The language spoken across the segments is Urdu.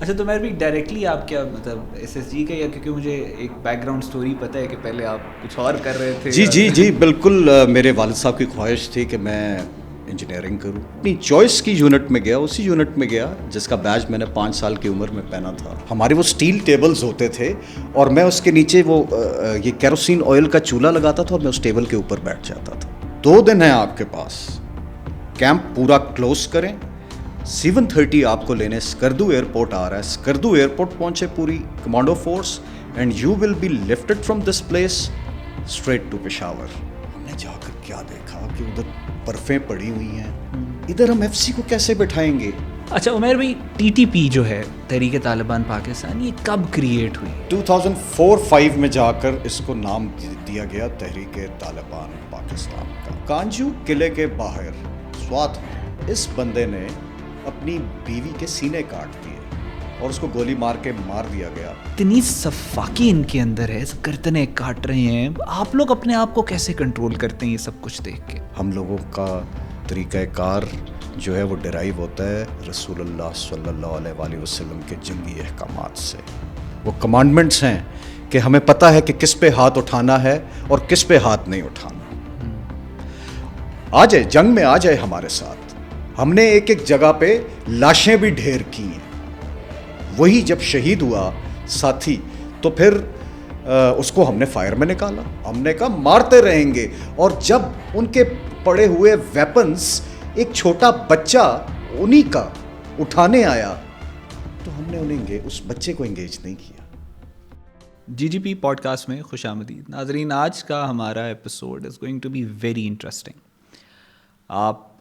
اچھا تو میں بھی ڈائریکٹلی آپ کیا مطلب ایس ایس جی کا، یا کیونکہ مجھے ایک بیک گراؤنڈ سٹوری پتہ ہے کہ پہلے آپ کچھ اور کر رہے تھے؟ جی بالکل. میرے والد صاحب کی خواہش تھی کہ میں انجینئرنگ کروں. اپنی چوائس کی یونٹ میں گیا, اسی یونٹ میں گیا جس کا بیج میں نے 5 سال کی عمر میں پہنا تھا. ہمارے وہ سٹیل ٹیبلز ہوتے تھے اور میں اس کے نیچے وہ یہ کیروسین آئل کا چولہا لگاتا تھا اور میں اس ٹیبل کے اوپر بیٹھ جاتا تھا. 2 دن ہیں آپ کے پاس, کیمپ پورا کلوز کریں. 7:30 آپ کو لینے اسکردو ایئرپورٹ آ رہا ہے. اسکردو ایئرپورٹ پہنچے پوری commando force, and you will be lifted from this place straight to Peshawar. ہم نے جا کر کیا دیکھا کہ ادھر برفیں پڑی ہوئی ہیں, ادھر ہم ایف سی کو کیسے بٹھائیں گے. اچھا عمیر بھائی, ٹی ٹی پی جو ہے تحریک طالبان پاکستان, یہ کب کریٹ ہوئی؟ 2004-05 میں جا کر اس کو نام دیا گیا تحریک طالبان پاکستان کا. کانجو قلعے کے باہر سوات میں اس بندے نے اپنی بیوی کے سینے کاٹ دیے اور اس کو گولی مار کے مار دیا گیا. اتنی صفاقی ان کے اندر ہے, گردنیں کاٹ رہے ہیں. آپ لوگ اپنے آپ کو کیسے کنٹرول کرتے ہیں یہ سب کچھ دیکھ کے؟ ہم لوگوں کا طریقہ کار جو ہے وہ ڈرائیو ہوتا ہے رسول اللہ صلی اللہ علیہ وآلہ وسلم کے جنگی احکامات سے. وہ کمانڈمنٹس ہیں کہ ہمیں پتہ ہے کہ کس پہ ہاتھ اٹھانا ہے اور کس پہ ہاتھ نہیں اٹھانا. آ جائے جنگ میں, آ جائے ہمارے ساتھ. ہم نے ایک ایک جگہ پہ لاشیں بھی ڈھیر کی ہیں. وہی جب شہید ہوا ساتھی تو پھر اس کو ہم نے فائر میں نکالا. ہم نے کہا مارتے رہیں گے, اور جب ان کے پڑے ہوئے ویپنز ایک چھوٹا بچہ انہی کا اٹھانے آیا تو ہم نے انہیں اس بچے کو انگیج نہیں کیا. جی جی پی پوڈ کاسٹ میں خوش آمدید ناظرین. آج کا ہمارا episode is going to be very interesting. آپ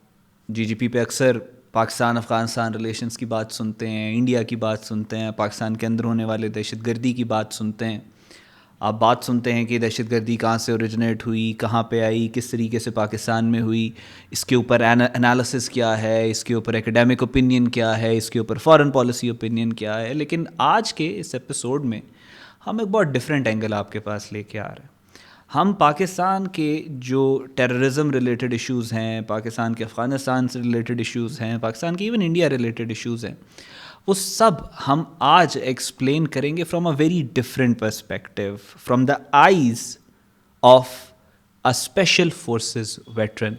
جی جی پی پہ اکثر پاکستان افغانستان ریلیشنز کی بات سنتے ہیں, انڈیا کی بات سنتے ہیں, پاکستان کے اندر ہونے والے دہشت گردی کی بات سنتے ہیں. آپ بات سنتے ہیں کہ دہشت گردی کہاں سے اوریجنیٹ ہوئی, کہاں پہ آئی, کس طریقے سے پاکستان میں ہوئی, اس کے اوپر انالیسس کیا ہے, اس کے اوپر ایکیڈیمک اوپینین کیا ہے, اس کے اوپر فارن پالیسی اوپینین کیا ہے. لیکن آج کے اس ایپیسوڈ میں ہم ایک بہت ڈفرینٹ اینگل آپ کے پاس لے کے آ رہے ہیں. ہم پاکستان کے جو ٹیررزم ریلیٹڈ ایشوز ہیں, پاکستان کے افغانستان سے ریلیٹڈ ایشوز ہیں, پاکستان کے ایون انڈیا ریلیٹڈ ایشوز ہیں, وہ سب ہم آج ایکسپلین کریں گے from a very different perspective, from the eyes of a special forces veteran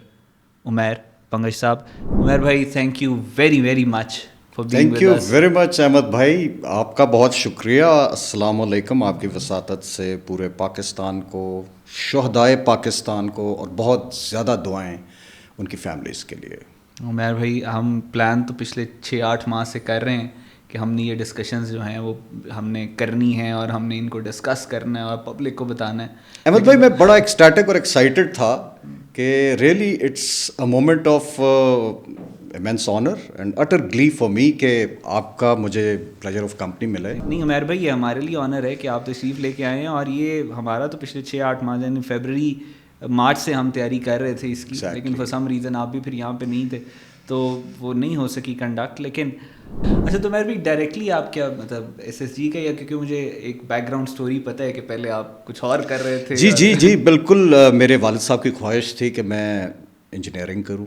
Umair پنگش صاحب. عمیر بھائی, thank you very very much. Thank you very much Ahmed بھائی, آپ کا بہت شکریہ. السلام علیکم. آپ کی وساطت سے پورے پاکستان کو, شہدائے پاکستان کو, اور بہت زیادہ دعائیں ان کی فیملیز کے لیے. عمیر بھائی, ہم پلان تو پچھلے 6-8 ماہ سے کر رہے ہیں کہ ہم نے یہ ڈسکشنز جو ہیں وہ ہم نے کرنی ہیں, اور ہم نے ان کو ڈسکس کرنا ہے اور پبلک کو بتانا ہے. احمد بھائی, میں بڑا ایکسٹیٹک اور ایکسائٹیڈ تھا کہ really it's a moment of immense honor and utter glee for me کہ آپ کا مجھے pleasure of company ملا ہے. نہیں عمیر بھائی, یہ ہمارے لیے آنر ہے کہ آپ تشریف لے کے آئے ہیں, اور یہ ہمارا تو پچھلے 6-8 ماہ یعنی فیبرری مارچ سے ہم تیاری کر رہے تھے اس کی, لیکن فار سم ریزن آپ بھی پھر یہاں پہ نہیں تھے تو وہ نہیں ہو سکی کنڈکٹ. لیکن اچھا تو عمیر بھائی, ڈائریکٹلی آپ کیا مطلب ایس ایس جی کا, یا کیونکہ مجھے ایک بیک گراؤنڈ سٹوری پتہ ہے کہ پہلے آپ کچھ اور کر رہے تھے؟ جی بالکل. میرے والد صاحب کی خواہش تھی کہ میں انجینئرنگ کروں.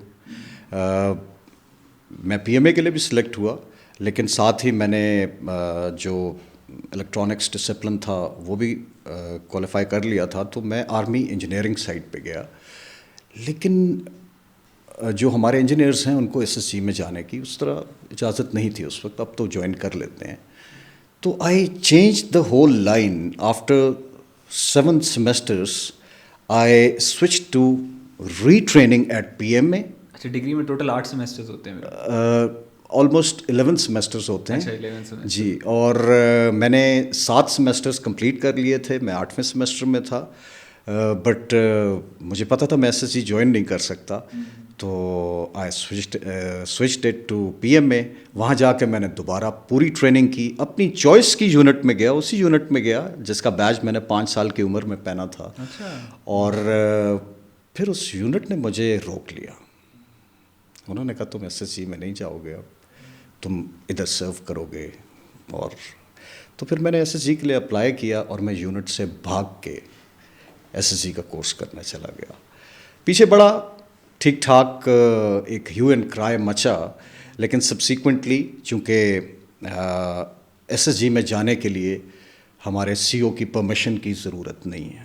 میں پی ایم اے کے لیے بھی سلیکٹ ہوا, لیکن ساتھ ہی میں نے جو الیکٹرانکس ڈسپلن تھا وہ بھی کوالیفائی کر لیا تھا, تو میں آرمی انجینئرنگ سائٹ پہ گیا. لیکن جو ہمارے انجینئرز ہیں ان کو ایس ایس جی میں جانے کی اس طرح اجازت نہیں تھی اس وقت, اب تو جوائن کر لیتے ہیں. تو I change the whole line after 7 semesters. I switch to retraining at P M A. اچھا, ڈگری میں ٹوٹل 8 سیمسٹرز ہوتے ہیں؟ آلموسٹ 11 semesters ہوتے ہیں. اچھا 11 سیمسٹر. جی, اور میں نے 7 semesters کمپلیٹ کر لیے تھے. میں 8ویں سیمسٹر میں تھا, بٹ مجھے پتا تھا میں ایس ایس جی جوائن نہیں کر سکتا, تو I switched it to P M A. وہاں جا کے میں نے دوبارہ پوری ٹریننگ کی. اپنی چوائس کی یونٹ میں گیا, اسی یونٹ میں گیا جس کا بیج میں نے 5 سال کی عمر میں پہنا تھا. اور پھر اس یونٹ نے مجھے روک لیا. انہوں نے کہا تم ایس ایس جی میں نہیں جاؤ گے, اب تم ادھر سرو کرو گے. اور تو پھر میں نے ایس ایس جی کے لیے اپلائی کیا, اور میں یونٹ سے بھاگ کے ایس ایس جی کا کورس کرنے چلا گیا. پیچھے بڑا ٹھیک ٹھاک ایک ہیو اینڈ کرائے مچا, لیکن سبسیکوینٹلی چونکہ SSG میں جانے کے لیے ہمارے CO کی پرمیشن کی ضرورت نہیں ہے.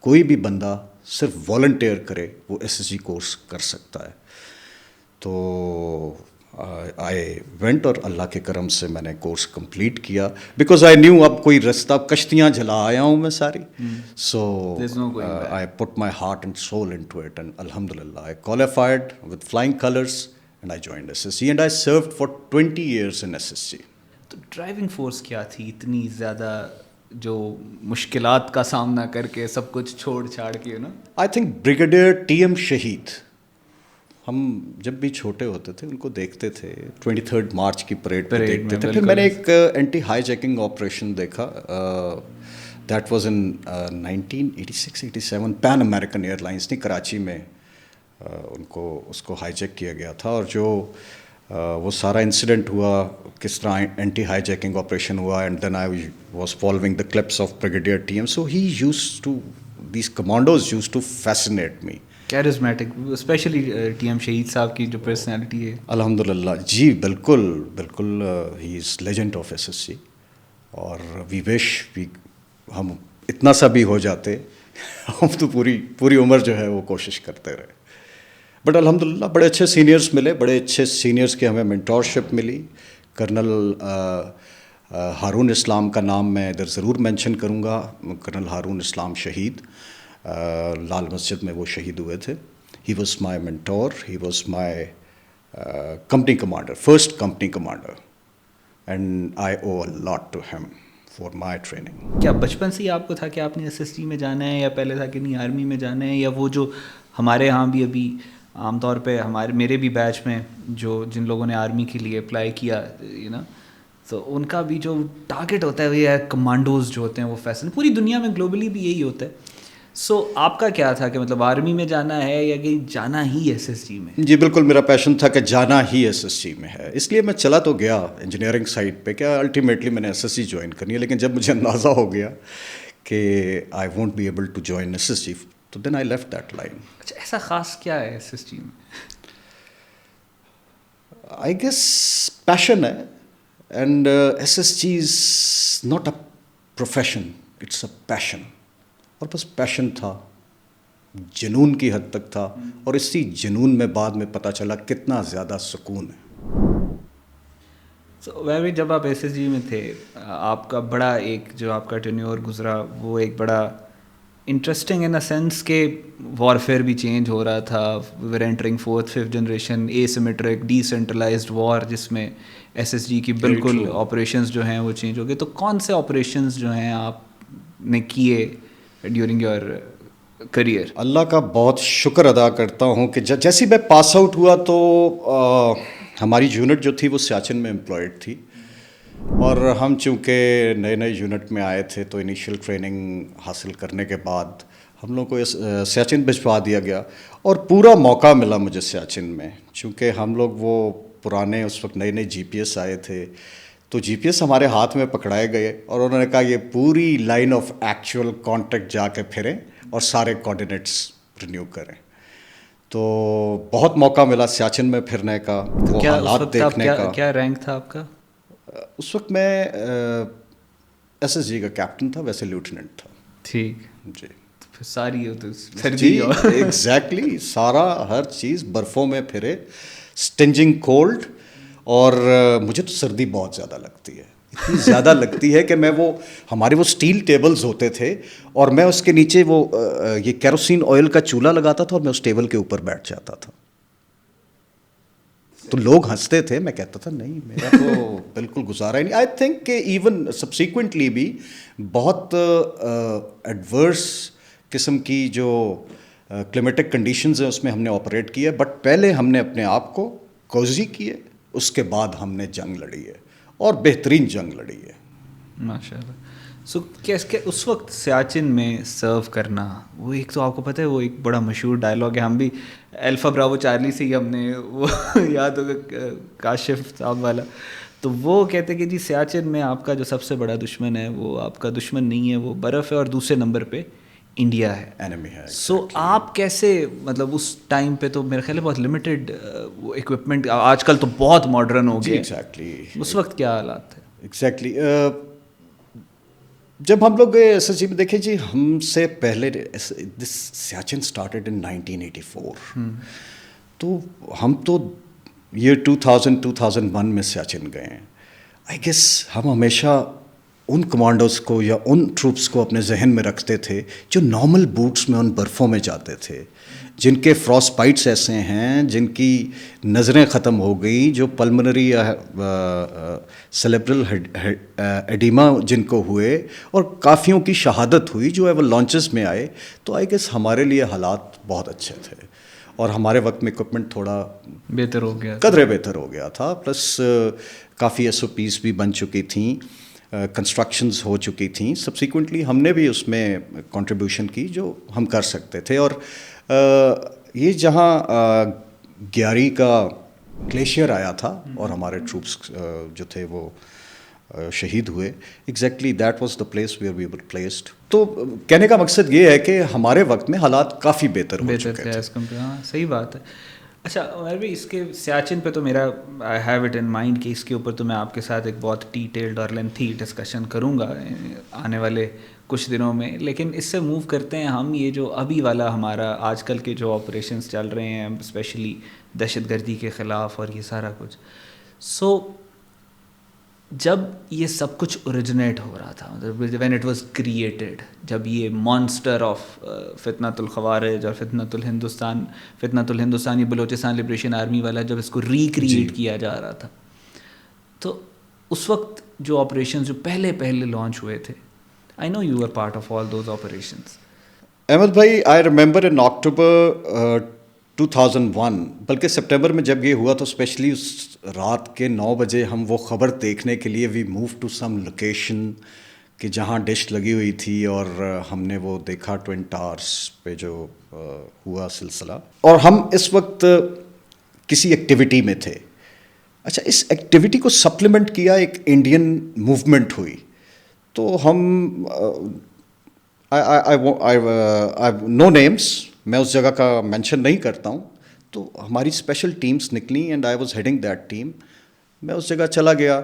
کوئی بھی بندہ صرف والنٹیئر کرے وہ SSG کورس کر سکتا ہے. تو آئی وینٹ اور اللہ کے کرم سے میں نے کورس کمپلیٹ کیا بیکاز آئی نیو اب کوئی رستہ کشتیاں جلا آیا ہوں میں ساری. So I put my heart and soul into it and الحمد للہ I qualified with flying colours and I joined SSG and I served for 20 years in SSG. تو ڈرائیونگ فورس کیا تھی اتنی زیادہ جو مشکلات کا سامنا کر کے سب کچھ چھوڑ چھاڑ کے نا؟ آئی تھنک بریگیڈیئر TM شہید. ہم جب بھی چھوٹے ہوتے تھے ان کو دیکھتے تھے 23 مارچ کی پریڈ پہ دیکھتے تھے. پھر میں نے ایک اینٹی ہائی جیکنگ آپریشن دیکھا. That was in 1986-87 Pan American airlines نے کراچی میں ان کو اس کو ہائی جیک کیا گیا تھا. اور جو وہ سارا انسیڈنٹ ہوا کس طرح اینٹی ہائی جیکنگ آپریشن ہوا and then I was following the clips of brigadier TM. So he used to these commandos used to fascinate me. Charismatic especially TM شہید صاحب کی جو پرسنالٹی ہے. الحمد للہ جی بالکل بالکل. ہی از لیجنڈ آف SSG. اور وی وش ہم اتنا سا بھی ہو جاتے. ہم تو پوری عمر جو ہے وہ کوشش کرتے رہے. بٹ الحمد للہ بڑے اچھے سینئرس ملے. بڑے اچھے سینئرس کی ہمیں مینٹورشپ ملی. کرنل ہارون اسلام کا نام میں ادھر ضرور مینشن کروں گا. کرنل ہارون اسلام شہید لال مسجد میں وہ شہید ہوئے تھے. He was my mentor. He was my company commander, first company commander, and I owe a lot to him for my training. کیا بچپن سے ہی آپ کو تھا کہ آپ نے SSG میں جانا ہے, یا پہلے تھا کہ نہیں آرمی میں جانا ہے, یا وہ جو ہمارے یہاں بھی ابھی عام طور پہ میرے بھی بیچ میں جن لوگوں نے آرمی کے لیے اپلائی کیا تو ان کا بھی جو ٹارگیٹ ہوتا ہے وہ یہ کمانڈوز جو ہوتے ہیں وہ فیصل پوری دنیا میں گلوبلی بھی یہی ہوتا ہے. سو آپ کا کیا تھا کہ مطلب آرمی میں جانا ہے یا کہ جانا ہی SSG میں؟ جی بالکل میرا پیشن تھا کہ جانا ہی SSG میں ہے. اس لیے میں چلا تو گیا انجینئرنگ سائٹ پہ کیا الٹیمیٹلی میں نے SSG جوائن کرنی ہے. لیکن جب مجھے اندازہ ہو گیا کہ I won't be able to join SSG تو then I left that line. اچھا ایسا خاص کیا ہے SSG میں؟ آئی گیس پیشن ہے. And SSG is not a profession, it's a passion. اور بس پیشن تھا, جنون کی حد تک تھا. اور اسی جنون میں بعد میں پتہ چلا کتنا زیادہ سکون ہے. ویسے جب آپ SSG میں تھے آپ کا بڑا ایک جو آپ کا ٹینیور گزرا وہ ایک بڑا انٹرسٹنگ ان اے سینس کہ وارفیئر بھی چینج ہو رہا تھا. We are entering 4th 5th generation asymmetric decentralised war جس میں SSG کی بالکل آپریشنز جو ہیں وہ چینج ہو گئے. تو کون سے آپریشنز جو ہیں آپ نے کیے ڈیورنگ یور کریئر؟ اللہ کا بہت شکر ادا کرتا ہوں کہ جیسے میں پاس آؤٹ ہوا تو ہماری یونٹ جو تھی وہ سیاچن میں امپلائڈ تھی. اور ہم چونکہ نئے یونٹ میں آئے تھے تو انیشیل ٹریننگ حاصل کرنے کے بعد ہم لوگوں کو سیاچن بھجوا دیا گیا. اور پورا موقع ملا مجھے سیاچن میں, چونکہ ہم لوگ وہ پرانے اس وقت نئے GPS آئے تھے تو GPS ہمارے ہاتھ میں پکڑائے گئے اور انہوں نے کہا یہ پوری لائن آف ایکچوئل کانٹیکٹ جا کے پھریں اور سارے کوآرڈینیٹس رینیو کریں. تو بہت موقع ملا سیاچن میں پھرنے کا, وہ حالات دیکھنے کا. کیا رینک تھا آپ کا اس وقت؟ میں SSG کا کیپٹن تھا, ویسے لیوٹیننٹ تھا. ٹھیک جی. ساری جی ایگزیکٹلی سارا ہر چیز برفوں میں پھرے, اسٹنجنگ کولڈ. اور مجھے تو سردی بہت زیادہ لگتی ہے, اتنی زیادہ لگتی ہے کہ میں وہ ہمارے وہ اسٹیل ٹیبلز ہوتے تھے اور میں اس کے نیچے وہ یہ کیروسین آئل کا چولہا لگاتا تھا اور میں اس ٹیبل کے اوپر بیٹھ جاتا تھا. تو لوگ ہنستے تھے, میں کہتا تھا نہیں میرا تو بالکل گزارا ہی نہیں. آئی تھنک کہ ایون سبسیکوینٹلی بھی بہت ایڈورس قسم کی جو کلیمیٹک کنڈیشنز ہیں اس میں ہم نے آپریٹ کیا, بٹ پہلے ہم نے اپنے آپ کو کوزی کیے, اس کے بعد ہم نے جنگ لڑی ہے اور بہترین جنگ لڑی ہے ماشاء اللہ. سو اس وقت سیاچن میں سرو کرنا وہ ایک تو آپ کو پتہ ہے وہ ایک بڑا مشہور ڈائلاگ ہے, ہم بھی الفا براوو چارلی سے ہی ہم نے وہ یاد ہوگا کاشف صاحب والا, تو وہ کہتے کہ جی سیاچن میں آپ کا جو سب سے بڑا دشمن ہے وہ آپ کا دشمن نہیں ہے, وہ برف ہے, اور دوسرے نمبر پہ انڈیا ہے, اینمی ہے. سو آپ کیسے مطلب اس ٹائم پہ تو میرے خیال ہے بہت لمیٹیڈ اکوپمنٹ, آج کل تو بہت ماڈرن ہو گئے, ایگزیکٹلی اس وقت کیا حالات تھے؟ ایگزیکٹلی. جب ہم لوگ گئے ایس ایس جی میں، دیکھیں جی ہم سے پہلے دس سیاچن اسٹارٹیڈ ان 1984. تو ہم تو ایئر 2001 میں سیاچن گئے ہیں. آئی گیس ہم ہمیشہ ان کمانڈوز کو یا ان ٹروپس کو اپنے ذہن میں رکھتے تھے جو نارمل بوٹس میں ان برفوں میں جاتے تھے، جن کے فراس بائٹس ایسے ہیں، جن کی نظریں ختم ہو گئی، جو پلمنری یا سیلیبرل ایڈیما جن کو ہوئے، اور کافیوں کی شہادت ہوئی جو وہ لانچز میں آئے. تو آئی گیس ہمارے لیے حالات بہت اچھے تھے، اور ہمارے وقت میں اکوپمنٹ تھوڑا بہتر ہو گیا، قدرے بہتر ہو گیا تھا. پلس کافی ایس او پیز بھی بن چکی تھیں، کنسٹرکشنز ہو چکی تھیں. سبسیکوینٹلی ہم نے بھی اس میں کنٹریبیوشن کی جو ہم کر سکتے تھے. اور یہ جہاں گیاری کا گلیشیئر آیا تھا اور ہمارے ٹروپس جو تھے وہ شہید ہوئے، exactly that was the place where we were placed. تو کہنے کا مقصد یہ ہے کہ ہمارے وقت میں حالات کافی بہتر ہو چکے تھے. ہاں صحیح بات ہے. اچھا عمر بھائی، اس کے سیاچن پہ تو میرا I have it in mind کہ اس کے اوپر تو میں آپ کے ساتھ ایک بہت ڈیٹیلڈ اور لینتھی ڈسکشن کروں گا آنے والے کچھ دنوں میں. لیکن اس سے موو کرتے ہیں ہم، یہ جو ابھی والا ہمارا آج کل کے جو آپریشنس چل رہے ہیں اسپیشلی دہشت گردی کے خلاف اور یہ سارا کچھ. سو جب یہ سب کچھ اوریجنیٹ ہو رہا تھا، وین اٹ واز کریٹڈ، جب یہ مانسٹر آف فتنۃ الخوارج اور فتنۃ الہندوستانی بلوچستان لبریشن آرمی والا جب اس کو ریکریٹ کیا جا رہا تھا، تو اس وقت جو آپریشنز جو پہلے لانچ ہوئے تھے، I know you are part of all those operations. Ahmed بھائی، آئی ریمبر ان اکٹوبر 2001، بلکہ سپٹمبر میں جب یہ ہوا تو اسپیشلی اس رات کے 9 بجے ہم وہ خبر دیکھنے کے لیے we move to some location کہ جہاں ڈش لگی ہوئی تھی، اور ہم نے وہ دیکھا ٹوئن ٹاورس پہ جو ہوا سلسلہ. اور ہم اس وقت کسی ایکٹیویٹی میں تھے. اچھا، اس ایکٹیویٹی کو سپلیمنٹ کیا ایک انڈین موومنٹ ہوئی. تو ہم نو نیمس، میں اس جگہ کا مینشن نہیں کرتا ہوں. تو ہماری اسپیشل ٹیمز نکلیں and I was heading that team. میں اس جگہ چلا گیا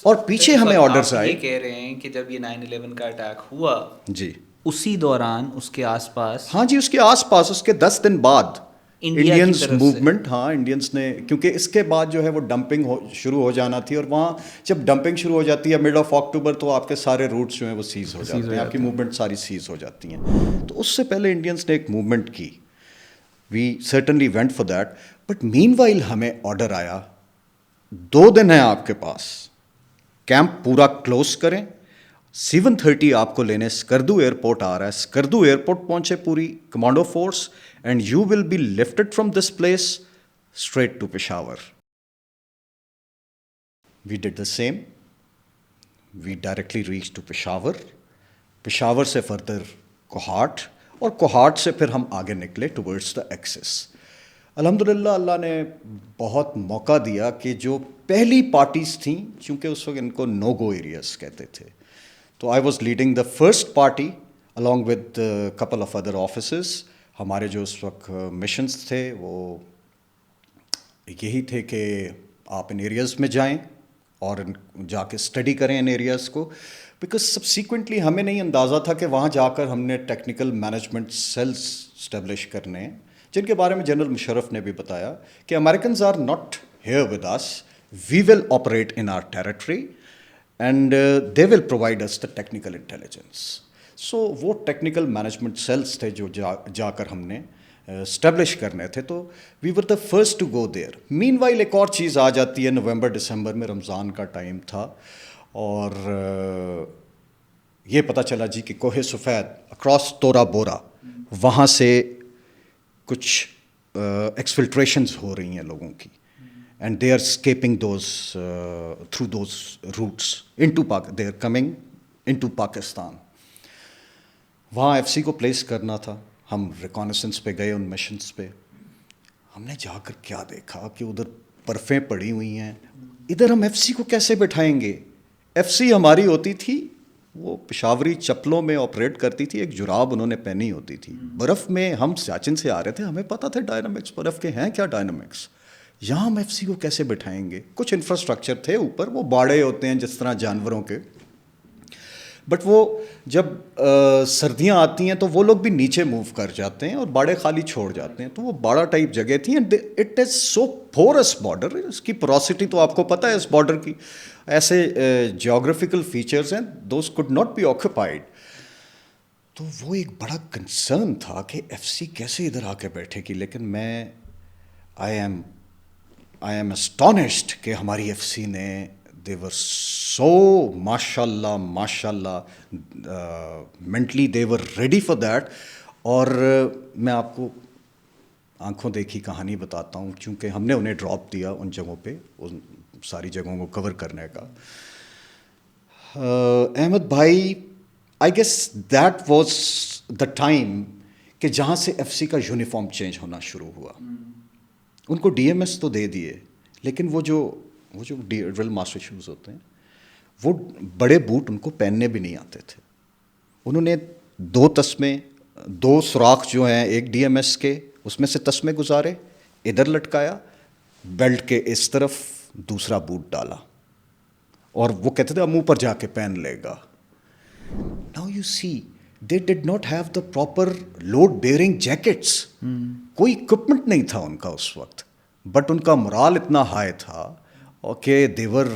اور پیچھے ہمیں آرڈرز آئے. یہ کہہ رہے ہیں کہ جب یہ 9/11 کا اٹیک ہوا جی اسی دوران اس کے آس پاس، ہاں جی، اس کے آس پاس اس کے 10 دن بعد انڈینز طرف موومنٹ، ہاں انڈینز نے، کیونکہ اس کے بعد جو ہے وہ ڈمپنگ شروع ہو جانا تھی. اور وہاں جب ڈمپنگ شروع ہو جاتی ہے مڈ آف اکتوبر، تو آپ کے سارے روٹس جو ہیں وہ سیز ہو جاتے ہیں، آپ کی موومنٹ ساری سیز ہو جاتی ہیں. تو اس سے پہلے انڈینز نے ایک موومنٹ کی. We certainly went for that. But meanwhile ہمیں آرڈر آیا 2 دن ہیں آپ کے پاس، کیمپ پورا کلوز کریں. 7:30 آپ کو لینے اسکردو ایئرپورٹ آ رہا ہے. اسکردو ایئرپورٹ پہنچے پوری commando force, and you will be lifted from this place straight to Peshawar. We did the same. We directly reach to Peshawar. Peshawar سے فردر کوہاٹ، اور کوہاٹ سے پھر ہم آگے نکلے ٹورڈز دا ایکسس. الحمدللہ اللہ نے بہت موقع دیا کہ جو پہلی پارٹیز تھیں، چونکہ اس وقت ان کو نو گو ایریاز کہتے تھے، تو I was leading the first party along with a couple of other officers. ہمارے جو اس وقت مشنز تھے وہ یہی تھے کہ آپ ان ایریاز میں جائیں اور جا کے اسٹڈی کریں ان ایریاز کو، بیکاز سبسیکوینٹلی ہمیں نہیں اندازہ تھا کہ وہاں جا کر ہم نے ٹیکنیکل مینجمنٹ سیلز اسٹیبلش کرنے ہیں، جن کے بارے میں جنرل مشرف نے بھی بتایا کہ Americans are not here with us, we will operate in our territory and they will provide us the technical intelligence. So وہ ٹیکنیکل مینجمنٹ سیلز تھے جو جا کر ہم نے اسٹیبلش کرنے تھے. تو we were the first to go there. Meanwhile ایک اور چیز آ جاتی ہے، نومبر دسمبر میں رمضان کا ٹائم تھا، اور یہ پتہ چلا جی کہ کوہ سفید اکراس تورا بورا وہاں سے کچھ ایکسفلٹریشنز ہو رہی ہیں لوگوں کی، and they are escaping those through those routes into they are coming into Pakistan. وہاں ایف سی کو پلیس کرنا تھا. ہم ریکانیسنس پہ گئے ان مشنس پہ. ہم نے جا کر کیا دیکھا کہ ادھر برفیں پڑی ہوئی ہیں، ادھر ہم ایف سی کو کیسے بٹھائیں گے. ایف سی ہماری ہوتی تھی وہ پشاوری چپلوں میں آپریٹ کرتی تھی، ایک جراب انہوں نے پہنی ہوتی تھی. برف میں ہم سیاچن سے آ رہے تھے، ہمیں پتہ تھا ڈائنامکس برف کے ہیں کیا ڈائنامکس. یہاں ہم ایف سی کو کیسے بٹھائیں گے؟ کچھ انفراسٹرکچر تھے اوپر، وہ باڑے ہوتے ہیں جس طرح جانوروں کے، بٹ وہ جب سردیاں آتی ہیں تو وہ لوگ بھی نیچے موو کر جاتے ہیں اور باڑے خالی چھوڑ جاتے ہیں. تو وہ باڑا ٹائپ جگہ تھی، and it is so porous border. اس کی پورosity تو آپ کو پتہ ہے اس بارڈر کی، ایسے جیوگرافیکل فیچرز ہیں، those could not be occupied. تو وہ ایک بڑا کنسرن تھا کہ ایف سی کیسے ادھر آ کے بیٹھے گی. لیکن میں آئی ایم اسٹانشڈ کہ ہماری ایف سی نے they were so ماشاء اللہ mentally they were ready for that. اور میں آپ کو آنکھوں دیکھی کہانی بتاتا ہوں، چونکہ ہم نے انہیں ڈراپ دیا ان جگہوں پہ، ان ساری جگہوں کو کور کرنے کا. احمد بھائی، I guess that was the time کہ جہاں سے ایف سی کا یونیفارم چینج ہونا شروع ہوا. ان کو ڈی ایم ایس تو دے دیے، لیکن وہ جو ڈرل ماسٹر شوز ہوتے ہیں، وہ بڑے بوٹ ان کو پہننے بھی نہیں آتے تھے. انہوں نے 2 تسمے، 2 سوراخ جو ہیں ایک ڈی ایم ایس کے، اس میں سے تسمے گزارے، ادھر لٹکایا، بیلٹ کے اس طرف دوسرا بوٹ ڈالا، اور وہ کہتے تھے منہ پر جا کے پہن لے گا. Now you see they did not have the proper load bearing jackets. کوئی equipment نہیں تھا ان کا اس وقت، بٹ ان کا morale اتنا ہائی تھا کہ they were